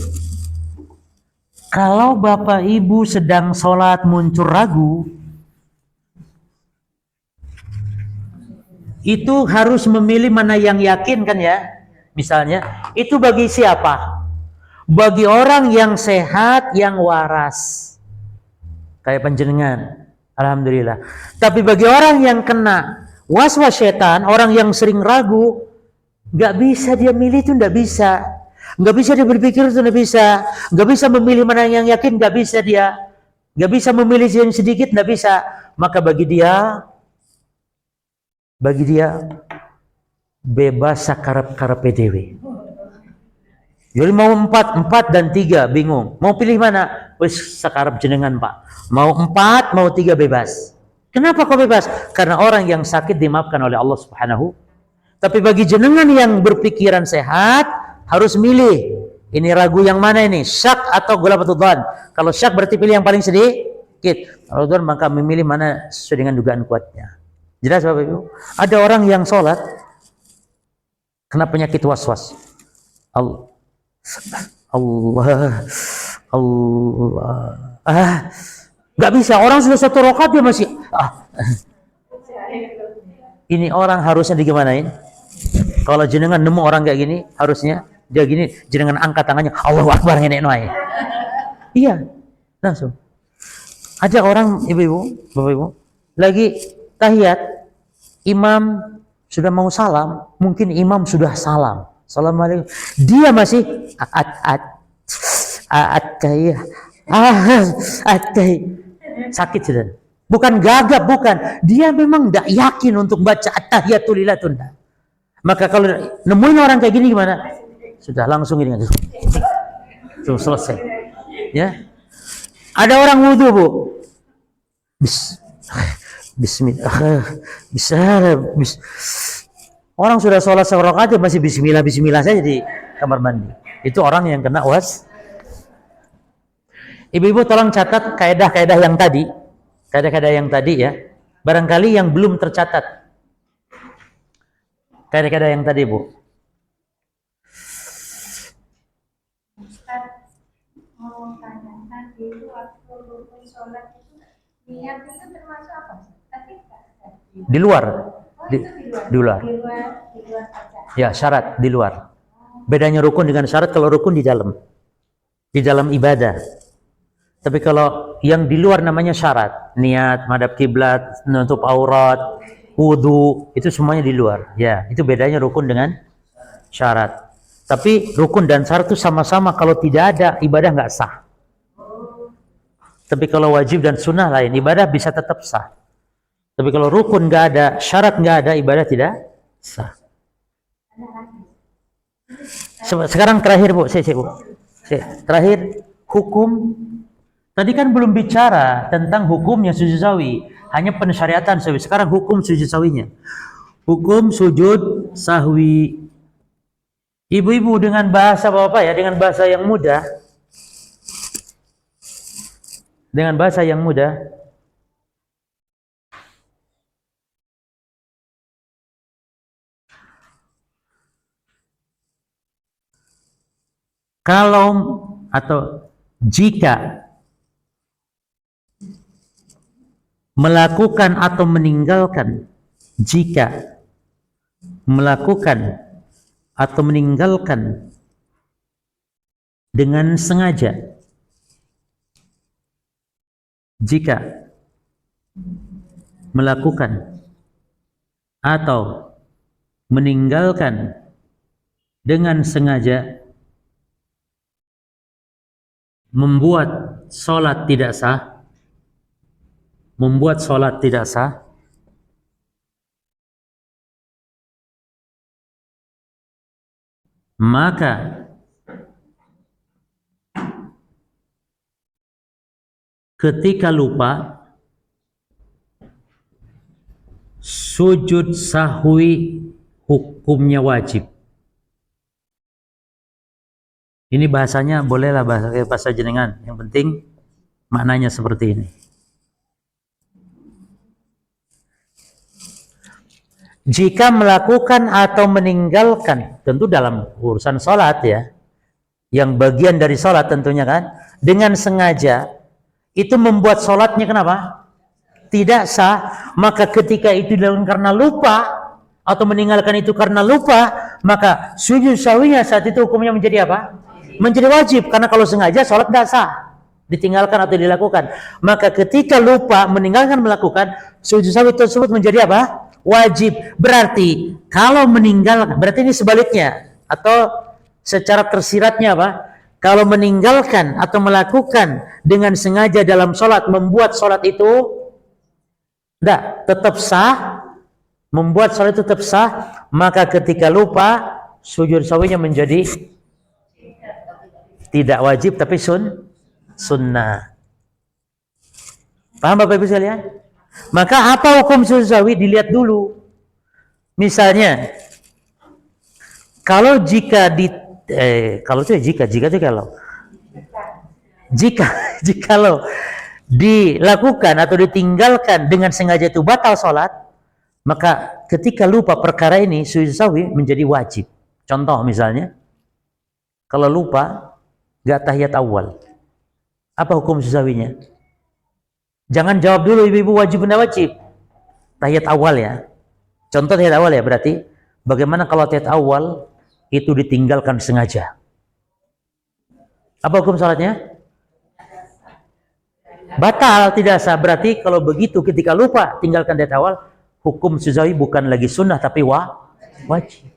kalau Bapak Ibu sedang sholat muncul ragu, itu harus memilih mana yang yakin kan ya. Misalnya, itu bagi siapa? Bagi orang yang sehat, yang waras. Kayak panjenengan, alhamdulillah. Tapi bagi orang yang kena waswas syaitan, orang yang sering ragu, nggak bisa dia milih, itu nggak bisa. Nggak bisa dia berpikir, itu nggak bisa. Nggak bisa memilih mana yang yakin, nggak bisa dia. Nggak bisa memilih yang sedikit, nggak bisa. Maka bagi dia bebas sakarep-karep PDW. Jadi mau 4 dan 3 bingung. Mau pilih mana? Wis sakarep jenengan Pak. Mau 4, mau 3 bebas. Kenapa kok bebas? Karena orang yang sakit dimaafkan oleh Allah Subhanahu. Tapi bagi jenengan yang berpikiran sehat, harus milih. Ini ragu yang mana ini? Syak atau ghalabatul dzan? Kalau syak berarti pilih yang paling sedikit. Kalau dzan maka memilih mana sesuai dengan dugaan kuatnya. Jelas Bapak Ibu? Ada orang yang sholat kena penyakit waswas. Allah, nggak bisa. Orang sudah 1 rakaat dia masih Ini orang harusnya digimanain? Kalau jenengan nemu orang kayak gini, harusnya dia gini, jenengan angkat tangannya, Allahu Akbar, nenek noai. Iya, langsung. Ada orang, ibu-ibu, bapak-ibu, lagi tahiyat, imam sudah mau salam, mungkin imam sudah salam. Assalamualaikum. Dia masih sakit sudah. Bukan gagap, bukan. Dia memang tidak yakin untuk baca at-tahiyatulillah tunda. Maka kalau nemuin orang kayak gini gimana? Sudah langsung ini aja. Tuh selesai. Ya. Ada orang wudu, Bu. Bismillah. Orang sudah sholat 1 rakaat masih bismillah saja di kamar mandi. Itu orang yang kena was. Ibu-ibu tolong catat kaidah-kaidah yang tadi. Kaidah-kaidah yang tadi ya. Barangkali yang belum tercatat. Kaidah-kaidah yang tadi, Bu. Ustaz mau tanya tadi itu waktu rukun sholat itu niat itu termasuk apa? Tadi Di luar. di luar. Di luar. Di luar saja. Ya, syarat di luar. Bedanya rukun dengan syarat, kalau rukun di dalam. Di dalam ibadah. Tapi kalau yang di luar namanya syarat. Niat, madhab kiblat, menutup aurat, wudu, itu semuanya di luar. Ya, itu bedanya rukun dengan syarat. Tapi rukun dan syarat itu sama-sama, kalau tidak ada, ibadah nggak sah. Tapi kalau wajib dan sunnah lain, ibadah bisa tetap sah. Tapi kalau rukun nggak ada, syarat nggak ada, ibadah tidak sah. Sekarang terakhir, Bu. Bu. Terakhir, hukum. Tadi kan belum bicara tentang hukumnya sujud sahwi, hanya pensyariatan sahwi. Sekarang hukum sujud sahwinya. Hukum sujud sahwi. Ibu-ibu dengan bahasa Bapak ya, dengan bahasa yang mudah. Dengan bahasa yang mudah. Kalau atau jika melakukan atau meninggalkan, jika melakukan atau meninggalkan dengan sengaja, jika melakukan atau meninggalkan dengan sengaja membuat sholat tidak sah, maka ketika lupa sujud sahwi hukumnya wajib. Ini bahasanya bolehlah bahasa jenengan, yang penting maknanya seperti ini. Jika melakukan atau meninggalkan, tentu dalam urusan sholat ya, yang bagian dari sholat tentunya kan, dengan sengaja, itu membuat sholatnya kenapa? Tidak sah. Maka ketika itu dilakukan karena lupa, atau meninggalkan itu karena lupa, maka sujud sahwinya saat itu hukumnya menjadi apa? Menjadi wajib, karena kalau sengaja sholat tidak sah, ditinggalkan atau dilakukan. Maka ketika lupa, meninggalkan, melakukan, sujud sahwi tersebut menjadi apa? Wajib. Berarti kalau meninggalkan, berarti ini sebaliknya, atau secara tersiratnya apa? Kalau meninggalkan atau melakukan dengan sengaja dalam sholat, membuat sholat itu tetap sah, membuat sholat itu tetap sah, maka ketika lupa, sujud sahwinya menjadi tidak wajib tapi sunnah. Paham Bapak Ibu sekalian? Maka apa hukum sujud sahwi? Dilihat dulu. Misalnya, kalau jika jikalau dilakukan atau ditinggalkan dengan sengaja itu batal sholat, maka ketika lupa perkara ini sujud sahwi menjadi wajib. Contoh misalnya, kalau lupa gak tahiyat awal, apa hukum sujud sahwinya? Jangan jawab dulu ibu-ibu wajib benda wajib. Tahiyat awal ya. Contoh tahiyat awal ya, berarti bagaimana kalau tahiyat awal itu ditinggalkan sengaja? Apa hukum sholatnya? Batal, tidak sah. Berarti kalau begitu ketika lupa tinggalkan tahiyat awal, hukum sujud sahwi bukan lagi sunnah tapi wajib.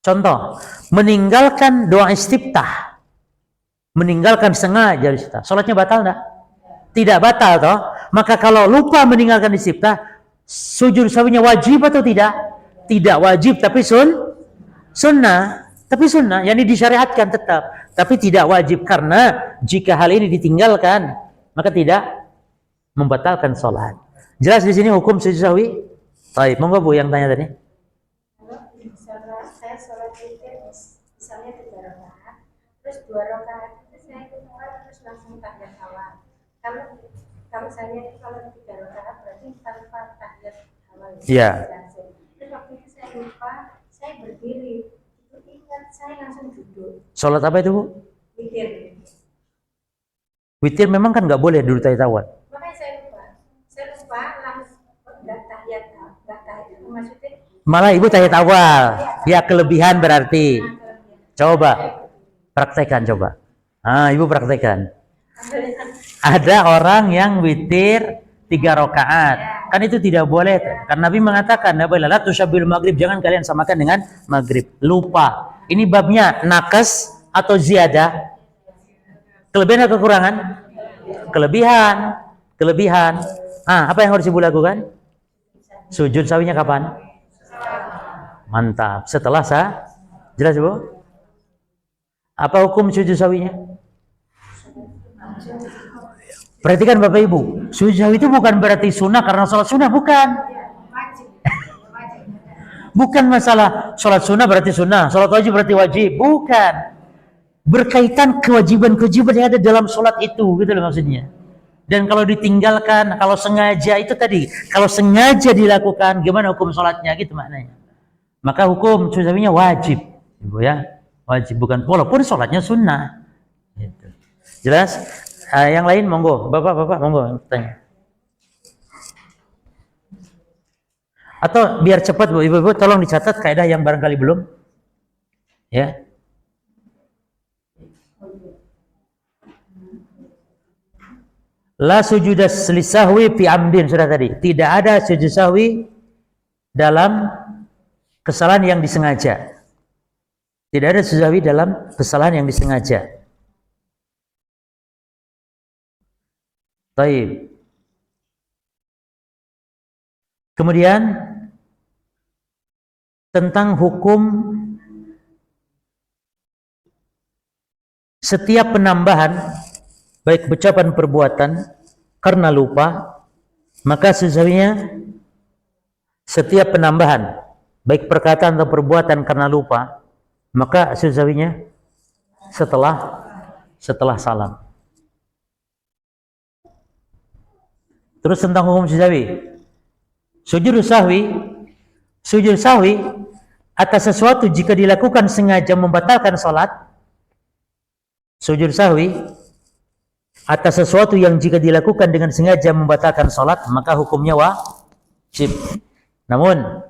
Contoh, meninggalkan doa istiftah, meninggalkan sengaja istiftah, sholatnya batal enggak? Tidak batal toh. Maka kalau lupa meninggalkan istiftah, sujud sahwinya wajib atau tidak? Tidak wajib tapi sunnah. Tapi sunnah, yakni disyariatkan tetap, tapi tidak wajib, karena jika hal ini ditinggalkan maka tidak membatalkan sholat. Jelas di sini hukum sujud sahwi? Baik, monggo Bu yang tanya tadi. Kalau saya sholat witir misalnya 3 rakaat, terus 2 rakaat itu saya sholat terus langsung tahiyat awal. Kalau saya kalau 3 rakaat berarti tanpa tahiyat awal. Iya. Terus waktu itu saya lupa, saya berdiri, itu ingat saya langsung duduk. Sholat apa itu Bu? Witir. Witir memang kan nggak boleh dulu tahiyat awal. Makanya saya lupa langsung nggak tahiyat, maksudnya. Malah ibu tahiyat awal. Ya kelebihan berarti. Coba praktekkan coba. Ibu praktekkan. Ada orang yang witir 3 rakaat. Kan itu tidak boleh. Karena Nabi mengatakan, la tushabbil maghrib, jangan kalian samakan dengan maghrib. Lupa. Ini babnya nakes atau ziyadah? Kelebihan atau kekurangan? Kelebihan. Apa yang harus ibu lakukan? Sujud sahwinya kapan? Mantap. Setelah sah. Jelas ibu? Apa hukum sujud sahwinya? Perhatikan Bapak Ibu, sujud sahwi itu bukan berarti sunnah karena sholat sunnah, bukan. Bukan masalah sholat sunnah berarti sunnah, sholat wajib berarti wajib, bukan. Berkaitan kewajiban-kewajiban yang ada dalam sholat itu, gitu loh maksudnya. Dan kalau ditinggalkan, kalau sengaja, itu tadi, kalau sengaja dilakukan, gimana hukum sholatnya, gitu maknanya. Maka hukum sujud sahwinya wajib, ibu ya, wajib, bukan walaupun sholatnya sunnah. Gitu. Jelas? Yang lain monggo, bapak monggo tanya. Atau biar cepat Bu, ibu-ibu tolong dicatat kaidah yang barangkali belum. Ya. La sujudas lisahwi fi amdin, sudah tadi. Tidak ada sujud sahwi dalam kesalahan yang disengaja. Tidak ada sujud sahwi dalam kesalahan yang disengaja. Baik. Kemudian tentang hukum setiap penambahan baik ucapan perbuatan karena lupa, maka sesungguhnya setiap penambahan baik perkataan atau perbuatan karena lupa, maka sujud sahwinya setelah salam. Terus tentang hukum sujud sahwi. Sujud sahwi atas sesuatu jika dilakukan sengaja membatalkan salat. Sujud sahwi atas sesuatu yang jika dilakukan dengan sengaja membatalkan salat, maka hukumnya wajib. Namun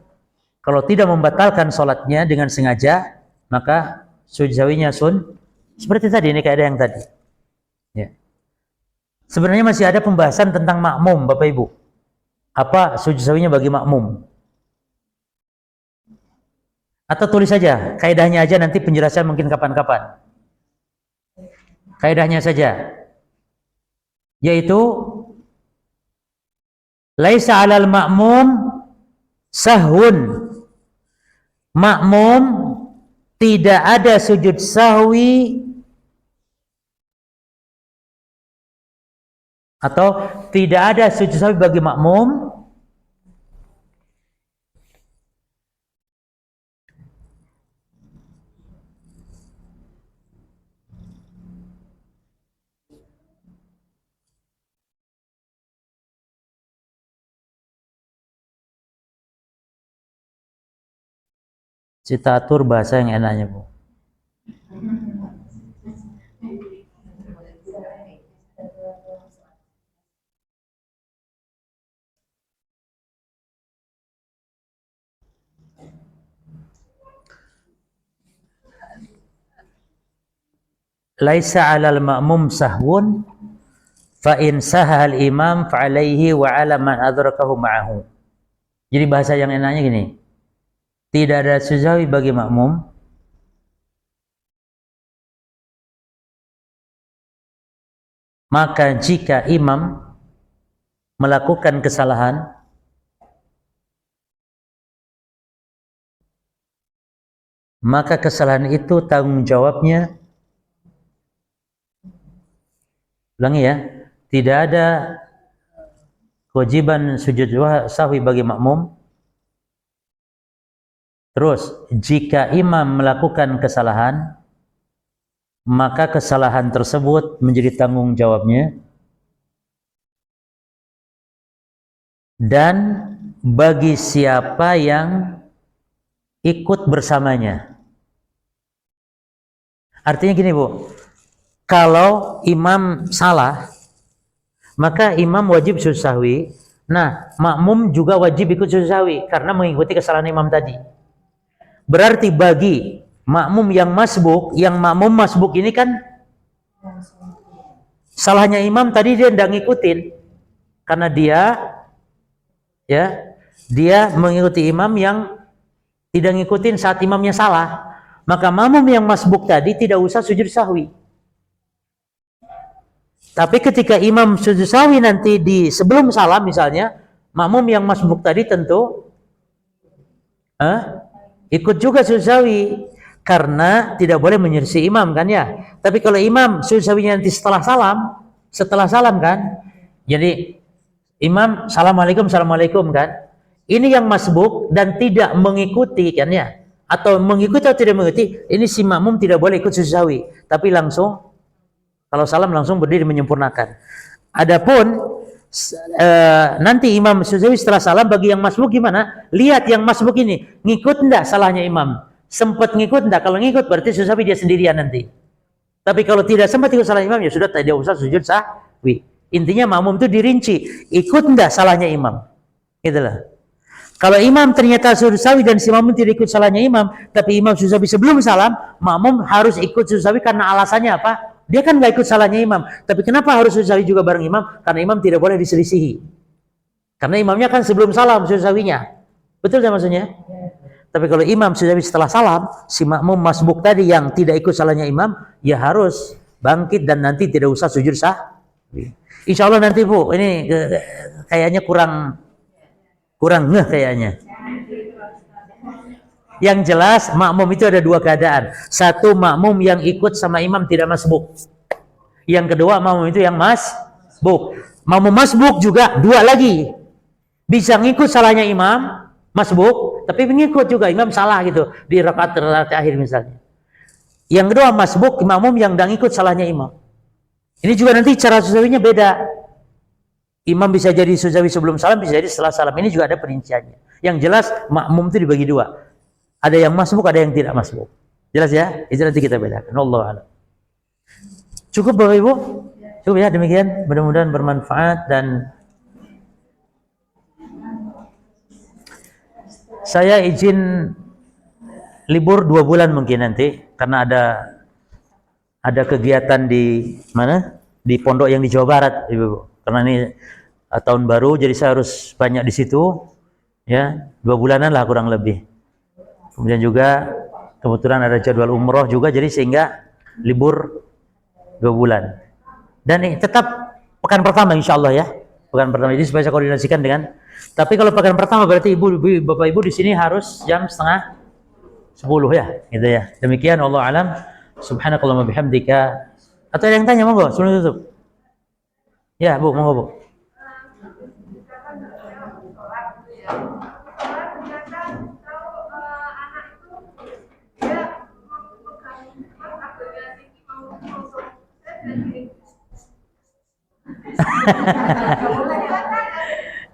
kalau tidak membatalkan salatnya dengan sengaja, maka sujud sahwinya seperti tadi, ini kaidah yang tadi. Ya. Sebenarnya masih ada pembahasan tentang makmum, Bapak Ibu. Apa sujud sahwinya bagi makmum? Atau tulis saja, kaidahnya aja, nanti penjelasan mungkin kapan-kapan. Kaidahnya saja, yaitu laisa 'alal ma'mum sahun. Makmum tidak ada sujud sahwi atau tidak ada sujud sahwi bagi makmum kita atur bahasa yang enaknya, Bu. Laisa 'alal ma'mum sahwun fa in sahal imam fa 'alaihi wa 'ala man adrakahu ma'ahu. Jadi bahasa yang enaknya gini. Tidak ada sujud sahwi bagi makmum maka jika imam melakukan kesalahan, maka kesalahan itu tanggung jawabnya, ulangi ya, tidak ada kewajiban sujud sahwi bagi makmum. Terus, jika imam melakukan kesalahan, maka kesalahan tersebut menjadi tanggung jawabnya. Dan bagi siapa yang ikut bersamanya. Artinya gini, Bu. Kalau imam salah, maka imam wajib sujud sahwi. Nah, makmum juga wajib ikut sujud sahwi karena mengikuti kesalahan imam tadi. Berarti bagi makmum yang masbuk, yang makmum masbuk ini kan salahnya imam tadi dia tidak ngikutin. Karena dia mengikuti imam yang tidak ngikutin saat imamnya salah. Maka makmum yang masbuk tadi tidak usah sujud sahwi. Tapi ketika imam sujud sahwi nanti sebelum salam misalnya, makmum yang masbuk tadi tentu ikut juga sujud sahwi karena tidak boleh menyelisih imam kan ya. Tapi kalau imam sujud sahwinya nanti setelah salam kan. Jadi imam assalamualaikum kan. Ini yang masbuk dan tidak mengikuti kan ya. Atau mengikuti atau tidak mengikuti, ini si makmum tidak boleh ikut sujud sahwi, tapi langsung kalau salam langsung berdiri menyempurnakan. Adapun nanti imam sujud sahwi setelah salam bagi yang masbuk gimana? Lihat yang masbuk ini ngikut enggak salahnya imam? Sempat ngikut enggak? Kalau ngikut berarti sujud sahwi dia sendirian nanti. Tapi kalau tidak sempat ikut salah imam ya sudah tidak usah sujud sahwi. Intinya makmum itu dirinci, ikut enggak salahnya imam. Itulah. Kalau imam ternyata sujud sahwi dan si makmum tidak ikut salahnya imam, tapi imam sujud sahwi sebelum salam, makmum harus ikut sujud sahwi karena alasannya apa? Dia kan nggak ikut salahnya imam. Tapi kenapa harus sujud sahwi juga bareng imam? Karena imam tidak boleh diselisihi. Karena imamnya kan sebelum salam sujud sahwinya. Betul kan maksudnya? Tapi kalau imam sujud sahwi setelah salam, si makmum masbuk tadi yang tidak ikut salahnya imam, ya harus bangkit dan nanti tidak usah sujud sahwi. Insya Allah nanti Bu, ini kayaknya kurang ngeh kayaknya. Yang jelas makmum itu ada dua keadaan. Satu, makmum yang ikut sama imam tidak masbuk. Yang kedua, makmum itu yang masbuk. Makmum masbuk juga dua lagi. Bisa ngikut salahnya imam, masbuk, tapi mengikut juga imam salah gitu di rakaat akhir misalnya. Yang kedua masbuk makmum yang tidak ikut salahnya imam. Ini juga nanti cara sujawinya beda. Imam bisa jadi sujawi sebelum salam, bisa jadi setelah salam. Ini juga ada perinciannya. Yang jelas makmum itu dibagi dua. Ada yang masbuk, ada yang tidak masbuk. Jelas ya? Itu nanti kita bedakan. Wallahu a'lam. Cukup Bapak Ibu? Cukup ya, demikian. Mudah-mudahan bermanfaat dan saya izin libur 2 bulan mungkin nanti karena ada kegiatan di mana? Di pondok yang di Jawa Barat, Ibu. Karena ini tahun baru jadi saya harus banyak di situ. Ya, 2 bulanan lah kurang lebih. Kemudian juga kebetulan ada jadwal umroh juga jadi sehingga libur 2 bulan. Dan tetap pekan pertama insyaallah ya. Pekan pertama ini supaya saya koordinasikan dengan. Tapi kalau pekan pertama berarti Bapak Ibu di sini harus jam setengah 10 ya, gitu ya. Demikian Allah alam. Subhanakallahumma bihamdika. Atau ada yang tanya monggo sebelum tutup? Ya, Bu, monggo, Bu.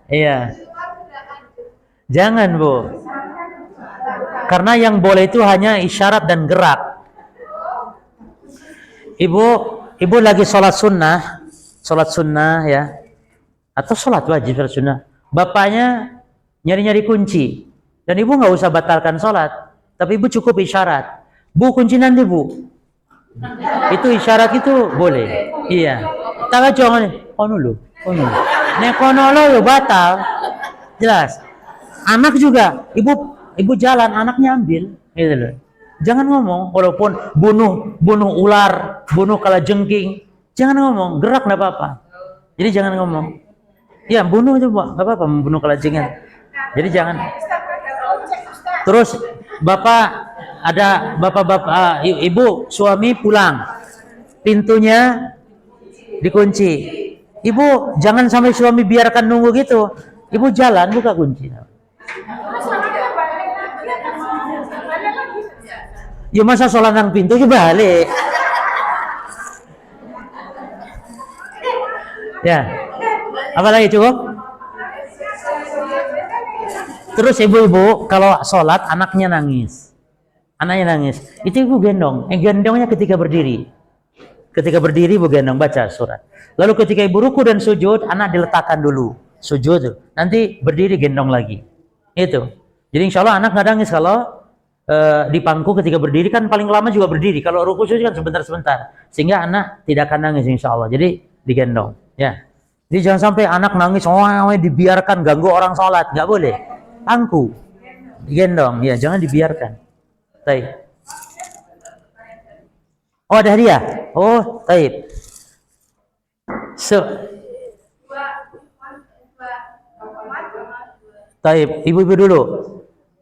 Iya. Jangan, Bu. Karena yang boleh itu hanya isyarat dan gerak. Ibu lagi sholat sunnah ya, atau sholat wajib sholat sunnah. Bapaknya nyari-nyari kunci, dan ibu nggak usah batalkan sholat, tapi ibu cukup isyarat. Bu, kunci nanti Bu. Itu isyarat itu boleh. Iya. Tapi jangan kono lu. Nek kono lo batal. Jelas. Anak juga, ibu jalan, anaknya ambil, gitu loh. Jangan ngomong, walaupun bunuh ular, bunuh kalajengking, jangan ngomong, gerak nggak apa-apa. Jadi jangan ngomong. Ya bunuh coba, nggak apa-apa membunuh kalajengking. Jadi jangan. Terus ibu suami pulang, pintunya dikunci. Ibu jangan sampai suami biarkan nunggu gitu. Ibu jalan buka kunci. Ya masa sholat nang pintu juga balik. Ya. Apalagi cukup? Terus ibu-ibu kalau sholat anaknya nangis. Itu ibu gendong. Gendongnya ketika berdiri. Ketika berdiri ibu gendong baca surat. Lalu ketika ibu ruku dan sujud, anak diletakkan dulu. Sujud. Nanti berdiri gendong lagi. Itu. Jadi insya Allah anak nggak nangis kalau di pangku ketika berdiri, kan paling lama juga berdiri. Kalau ruku sujud kan sebentar-sebentar, sehingga anak tidak akan nangis insya Allah. Jadi digendong ya. Jadi jangan sampai anak nangis dibiarkan ganggu orang sholat, nggak boleh. Pangku digendong ya, jangan dibiarkan. Baik. Oh ada hadiah. Oh baik. Baik, ibu-ibu dulu.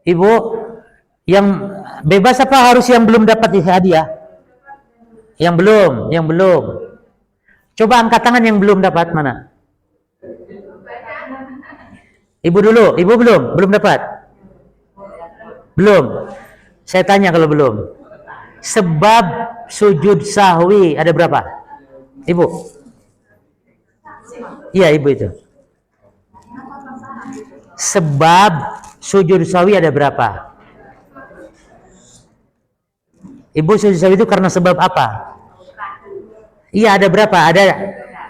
Ibu yang bebas apa harus yang belum dapat hadiah? Yang belum. Coba angkat tangan yang belum dapat, mana? Ibu dulu, ibu belum dapat? Belum. Saya tanya kalau belum. Sebab sujud sahwi ada berapa? Ibu? Iya, ibu itu. Sebab sujud sahwi ada berapa? Ibu sujud sahwi itu karena sebab apa? Iya, ada berapa? Ada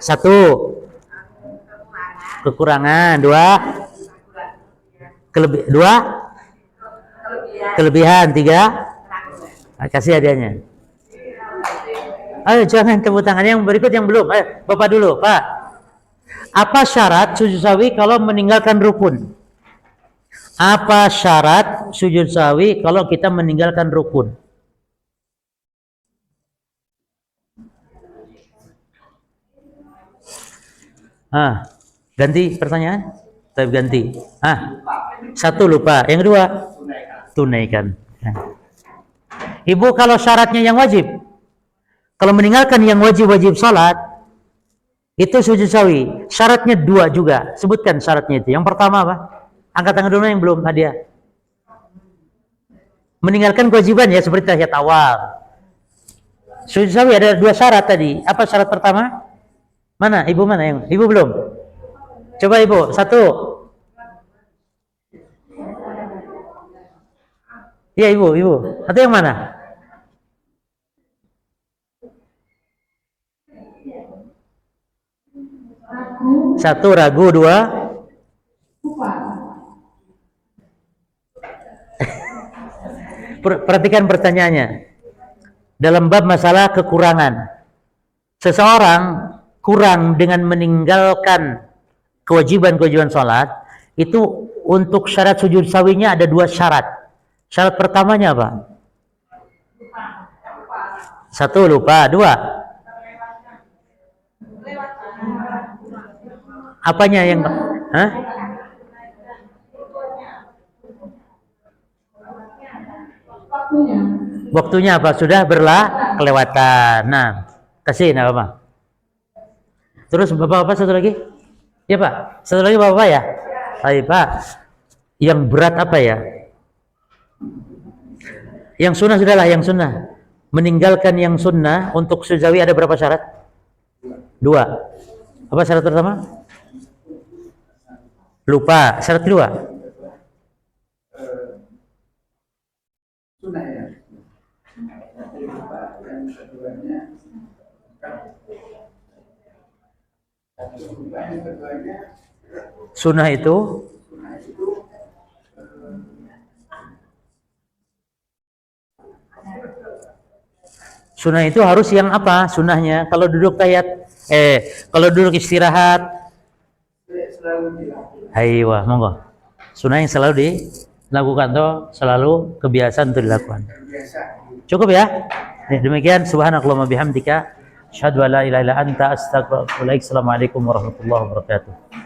1 kekurangan, 2 kelebihan, 3 kasih hadiahnya. Ayo jangan tepuk tangan, yang berikut yang belum. Ayo Bapak dulu, Pak. Apa syarat sujud sahwi kalau meninggalkan rukun? Apa syarat sujud sahwi kalau kita meninggalkan rukun? Ganti pertanyaan? Tapi ganti. 1 lupa. Yang kedua, tunaikan. Ibu kalau syaratnya yang wajib, kalau meninggalkan yang wajib salat, itu sujud sahwi. Syaratnya 2 juga. Sebutkan syaratnya itu. Yang pertama apa? Angkat tangan dulu yang belum hadiah. Meninggalkan kewajiban ya seperti tahiyat awal. Sujud sahwi ada 2 syarat tadi. Apa syarat pertama? Mana? Ibu mana yang? Ibu belum? Coba Ibu, 1. Iya Ibu. Atau yang mana? Satu ragu, 2 perhatikan pertanyaannya. Dalam bab masalah kekurangan, seseorang kurang dengan meninggalkan kewajiban-kewajiban sholat, itu untuk syarat sujud sahwinya ada 2 syarat. Syarat pertamanya apa? 1 lupa, 2 apanya yang waktunya apa? Sudah kelewatan. Nah, kasih apa? Terus Bapak-bapak satu lagi? Ya Pak, satu lagi Bapak ya? Baik Pak. Yang berat apa ya? Yang sunnah sudahlah, yang sunnah. Meninggalkan yang sunnah untuk sujud sahwi ada berapa syarat? 2. Apa syarat pertama? Lupa. Syarat kedua? Sunnah itu harus yang apa? Sunnahnya kalau duduk kalau duduk istirahat. Ayo, monggo. Sunnah yang selalu dilakukan tuh, selalu kebiasaan untuk dilakukan. Cukup ya? Demikian subhanakallahumma bihamdika asyhadu an la ilaha illa anta astaghfiruka wa atubu ilaik. Assalamualaikum warahmatullahi wabarakatuh.